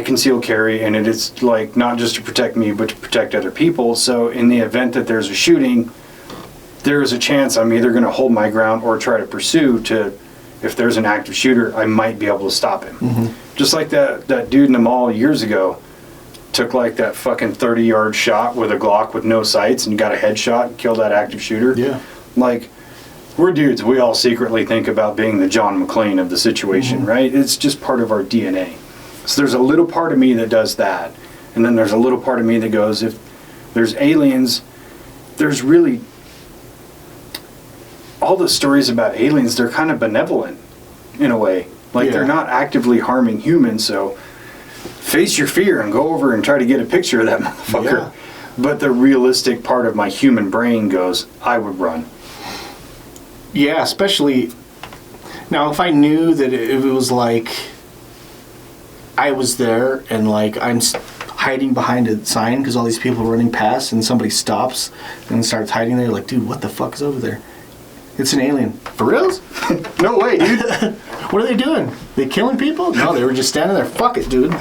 conceal carry, and it is like not just to protect me but to protect other people. So in the event that there's a shooting, there is a chance I'm either going to hold my ground or try to pursue to, if there's an active shooter, I might be able to stop him. Mm-hmm. Just like that dude in the mall years ago took like that fucking 30-yard shot with a Glock with no sights and got a headshot and killed that active shooter. Yeah. Like, we're dudes, we all secretly think about being the John McClane of the situation, mm-hmm. right? It's just part of our DNA. So there's a little part of me that does that. And then there's a little part of me that goes, if there's aliens, there's really, all the stories about aliens, they're kind of benevolent in a way. Like, they're not actively harming humans, so face your fear and go over and try to get a picture of that motherfucker. Yeah. But the realistic part of my human brain goes, I would run. Yeah, especially, now if I knew that it was like, I was there and like I'm hiding behind a sign because all these people are running past, and somebody stops and starts hiding there, like, dude, what the fuck is over there? It's an alien. For reals? No way, dude. What are they doing? They killing people? No, they were just standing there. Fuck it, dude.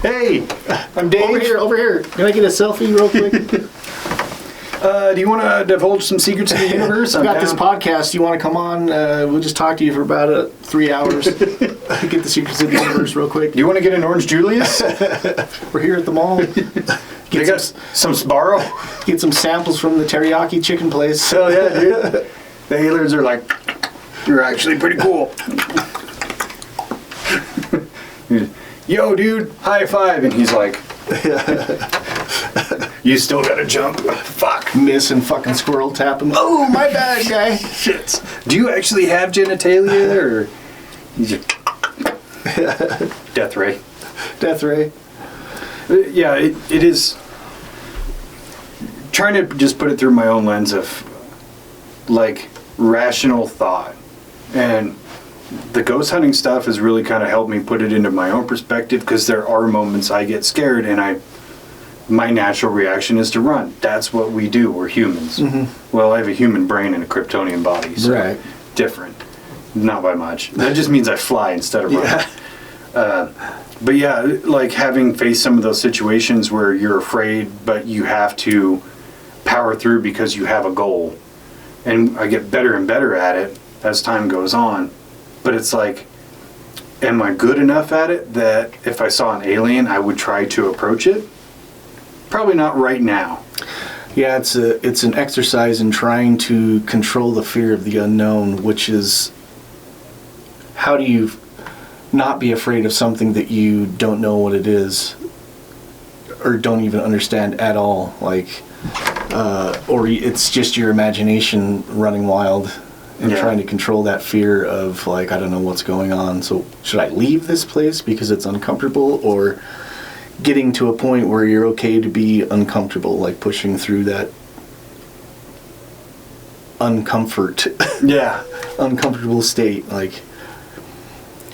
Hey, I'm Dave. Over here. Can I get a selfie real quick? Do you want to divulge some secrets of the universe? I've got this podcast. You want to come on? We'll just talk to you for about 3 hours. Get the secrets of the universe real quick. Do you want to get an Orange Julius? We're here at the mall. They got some Sbarro? Get some samples from the teriyaki chicken place. Hell yeah, dude. The aliens are like, You're actually pretty cool. Yo, dude, high five. And he's like, you still gotta jump. Fuck. Miss and fucking squirrel tap him. Oh, my bad, guy. Shit. Do you actually have genitalia, or you just death ray? Death ray. Yeah, it is. Trying to just put it through my own lens of like rational thought, and the ghost hunting stuff has really kind of helped me put it into my own perspective, because there are moments I get scared and my natural reaction is to run. That's what we do. We're humans. Mm-hmm. Well, I have a human brain and a Kryptonian body, so right. Different. Not by much. That just means I fly instead of run. Yeah. But yeah, like having faced some of those situations where you're afraid, but you have to power through because you have a goal. And I get better and better at it as time goes on. But it's like, am I good enough at it that if I saw an alien, I would try to approach it? Probably not right now. Yeah, it's an exercise in trying to control the fear of the unknown, which is, how do you not be afraid of something that you don't know what it is, or don't even understand at all, like, or it's just your imagination running wild and trying to control that fear of, like, I don't know what's going on. So should I leave this place because it's uncomfortable, or getting to a point where you're okay to be uncomfortable, like pushing through that uncomfortable state. Like,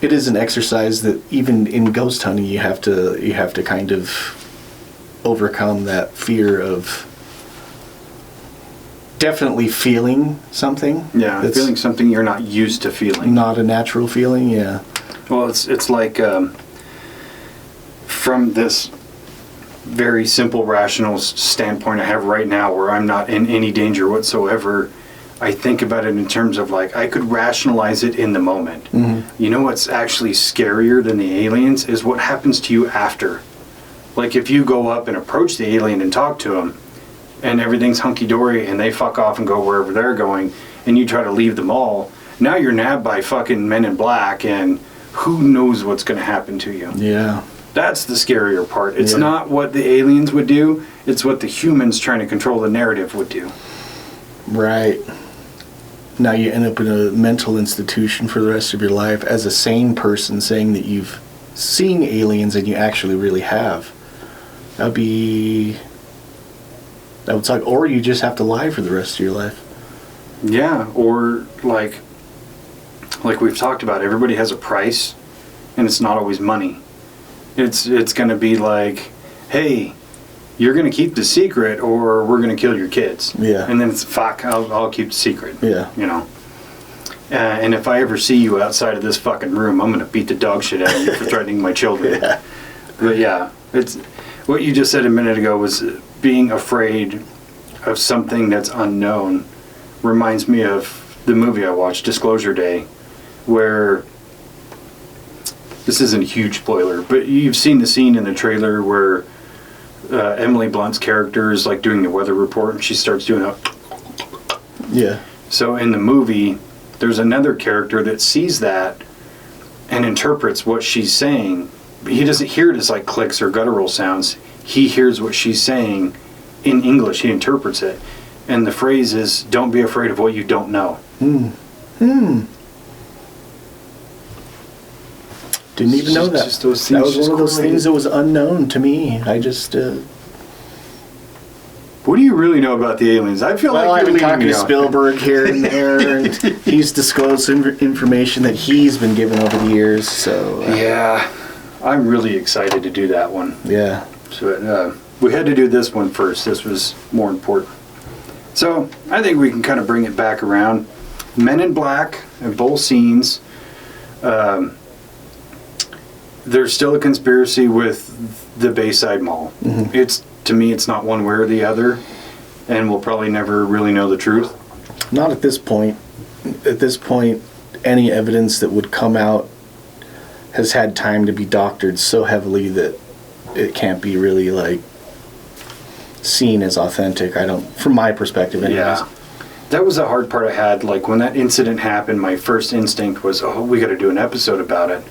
it is an exercise that even in ghost hunting you have to kind of overcome that fear of definitely feeling something. Yeah, feeling something you're not used to feeling. Not a natural feeling, yeah. Well, it's like from this very simple, rational standpoint I have right now, where I'm not in any danger whatsoever, I think about it in terms of, like, I could rationalize it in the moment. Mm-hmm. You know what's actually scarier than the aliens is what happens to you after. Like, if you go up and approach the alien and talk to them, and everything's hunky-dory, and they fuck off and go wherever they're going, and you try to leave them all, now you're nabbed by fucking men in black, and who knows what's going to happen to you. Yeah. That's the scarier part. It's not what the aliens would do, it's what the humans trying to control the narrative would do. Right. Now you end up in a mental institution for the rest of your life as a sane person, saying that you've seen aliens and you actually really have. That would suck. Or you just have to lie for the rest of your life. Yeah, or like we've talked about, everybody has a price, and it's not always money. It's going to be like, hey, you're going to keep the secret, or we're going to kill your kids. Yeah. And then it's, fuck, I'll keep the secret. Yeah. You know. And if I ever see you outside of this fucking room, I'm going to beat the dog shit out of you for threatening my children. Yeah. But yeah, it's what you just said a minute ago was being afraid of something that's unknown. Reminds me of the movie I watched, Disclosure Day, where, this isn't a huge spoiler, but you've seen the scene in the trailer where Emily Blunt's character is like doing the weather report, and she starts doing a... Yeah. So in the movie, there's another character that sees that and interprets what she's saying. But he doesn't hear it as like clicks or guttural sounds. He hears what she's saying in English. He interprets it. And the phrase is, don't be afraid of what you don't know. Didn't even know that. Just those that things was one of those things that was unknown to me. I just... What do you really know about the aliens? I feel like I've you're been talking leaving to me out. Spielberg here and there, and he's disclosed some information that he's been given over the years, so... Yeah, I'm really excited to do that one. Yeah. So we had to do this one first. This was more important. So I think we can kind of bring it back around. Men in Black in both scenes. There's still a conspiracy with the Bayside Mall. Mm-hmm. To me, it's not one way or the other, and we'll probably never really know the truth. Not at this point. At this point, any evidence that would come out has had time to be doctored so heavily that it can't be really, like, seen as authentic. From my perspective anyways. that was the hard part I had. Like, when that incident happened, my first instinct was, oh, we got to do an episode about it.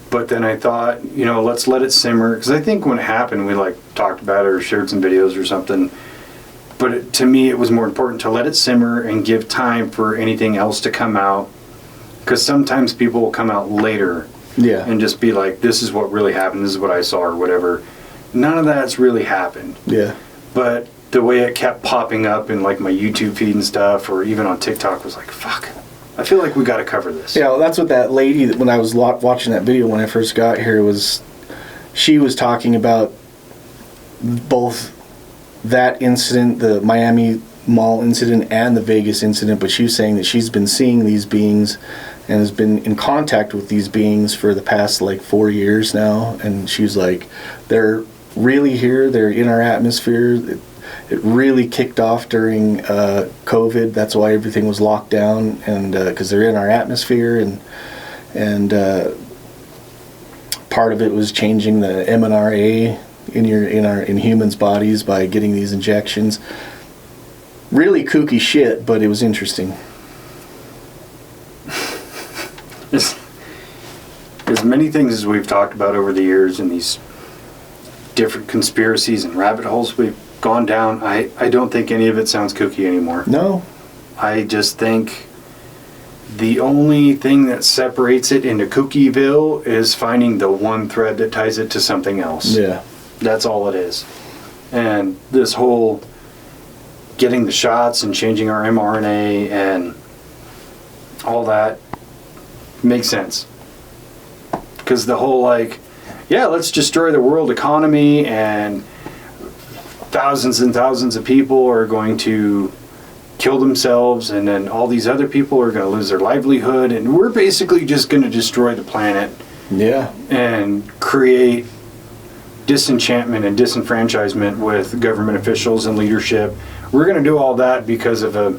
But then I thought, you know, let's let it simmer. Because I think when it happened, we, like, talked about it or shared some videos or something. But to me, it was more important to let it simmer and give time for anything else to come out. Because sometimes people will come out later and just be like, this is what really happened, this is what I saw, or whatever. None of that's really happened. Yeah. But the way it kept popping up in, like, my YouTube feed and stuff, or even on TikTok, was like, fuck, I feel like we got to cover this. Yeah, well, that's what that lady, when I was watching that video when I first got here, she was talking about both that incident, the Miami Mall incident, and the Vegas incident, but she was saying that she's been seeing these beings and has been in contact with these beings for the past, like, 4 years now, and she was like, they're really here, they're in our atmosphere. It really kicked off during COVID. That's why everything was locked down, and because they're in our atmosphere, and part of it was changing the mRNA in humans' bodies by getting these injections. Really kooky shit, but it was interesting. As many things as we've talked about over the years, and these different conspiracies and rabbit holes we've gone down, I don't think any of it sounds kooky anymore. No. I just think the only thing that separates it into Kookyville is finding the one thread that ties it to something else. Yeah. That's all it is. And this whole getting the shots and changing our mRNA and all that makes sense. Because the whole, like, yeah, let's destroy the world economy and thousands and thousands of people are going to kill themselves, and then all these other people are going to lose their livelihood, and we're basically just going to destroy the planet. Yeah. And create disenchantment and disenfranchisement with government officials and leadership. We're going to do all that because of a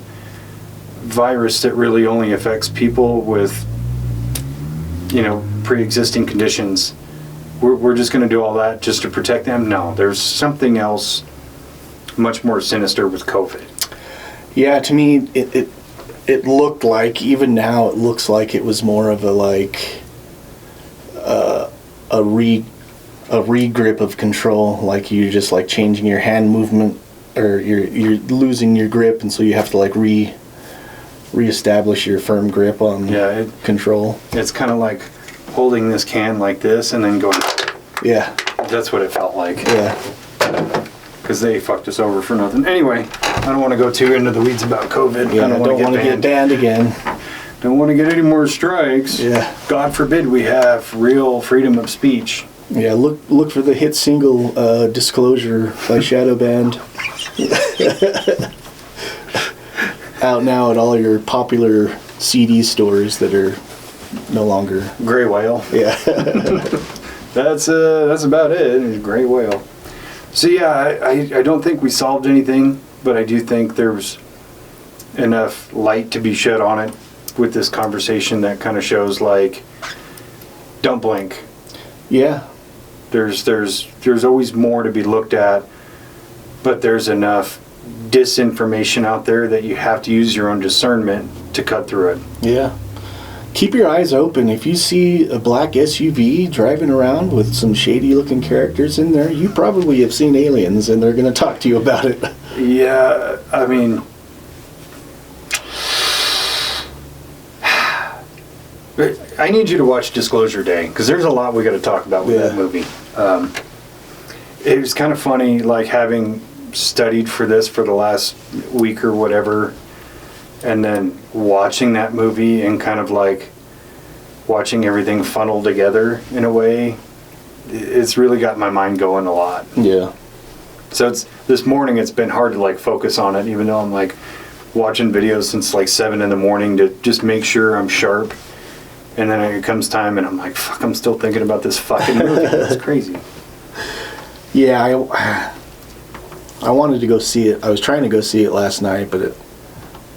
virus that really only affects people with, you know, pre-existing conditions. We're just going to do all that just to protect them? No, there's something else much more sinister with COVID. Yeah, to me, it looked like, even now, it looks like it was more of a, like, a regrip of control. Like, you're just, like, changing your hand movement, or you're losing your grip, and so you have to, like, reestablish your firm grip on control. It's kind of like holding this can like this and then going. Yeah. That's what it felt like. Yeah. Because they fucked us over for nothing. Anyway, I don't want to go too into the weeds about COVID. Yeah, I don't want to get banned again. Don't want to get any more strikes. Yeah. God forbid we have real freedom of speech. Yeah, look for the hit single Disclosure by Shadow Band. Out now at all your popular CD stores that are no longer. Gray Whale. Yeah. That's about it. Gray Whale. So yeah, I don't think we solved anything, but I do think there's enough light to be shed on it with this conversation that kind of shows, like, don't blink. Yeah. There's always more to be looked at, but there's enough disinformation out there that you have to use your own discernment to cut through it. Yeah. Keep your eyes open. If you see a black SUV driving around with some shady looking characters in there, you probably have seen aliens, and they're going to talk to you about it. Yeah, I mean, I need you to watch Disclosure Day, because there's a lot we got to talk about with that movie. It was kind of funny, like, having studied for this for the last week or whatever, and then watching that movie and kind of, like, watching everything funnel together in a way. It's really got my mind going a lot. Yeah. So this morning it's been hard to, like, focus on it, even though I'm, like, watching videos since, like, 7 in the morning to just make sure I'm sharp. And then it comes time and I'm like, fuck, I'm still thinking about this fucking movie. It's crazy. Yeah, I wanted to go see it. I was trying to go see it last night, but it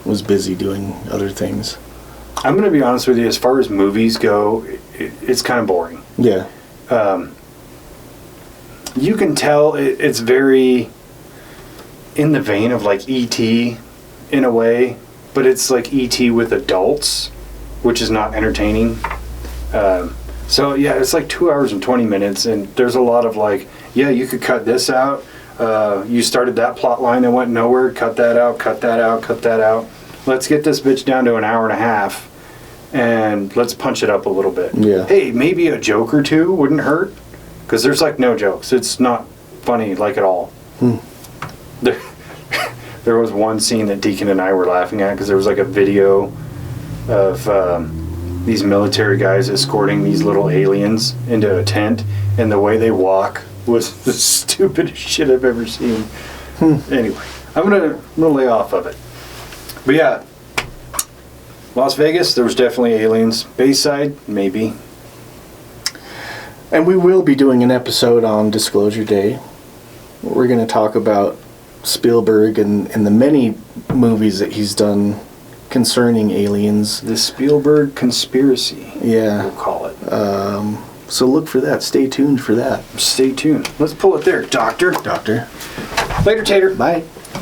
was busy doing other things. I'm going to be honest with you, as far as movies go, it's kind of boring. Yeah. You can tell it's very in the vein of, like, E.T., in a way, but it's like E.T. with adults, which is not entertaining. So yeah, it's like 2 hours and 20 minutes, and there's a lot of like, yeah, you could cut this out. You started that plot line that went nowhere. Cut that out. Cut that out. Cut that out. Let's get this bitch down to an hour and a half, and let's punch it up a little bit. Yeah. Hey, maybe a joke or two wouldn't hurt, because there's like no jokes. It's not funny like at all. There was one scene that Deacon and I were laughing at because there was like a video of these military guys escorting these little aliens into a tent, and the way they walk was the stupidest shit I've ever seen. Anyway, I'm gonna lay off of it. But yeah, Las Vegas, there was definitely aliens. Bayside, maybe. And we will be doing an episode on Disclosure Day. We're going to talk about Spielberg and the many movies that he's done concerning aliens. The Spielberg conspiracy. Yeah. We'll call it. So look for that. Stay tuned for that. Stay tuned. Let's pull it there, Doctor. Doctor. Later, Tater. Bye.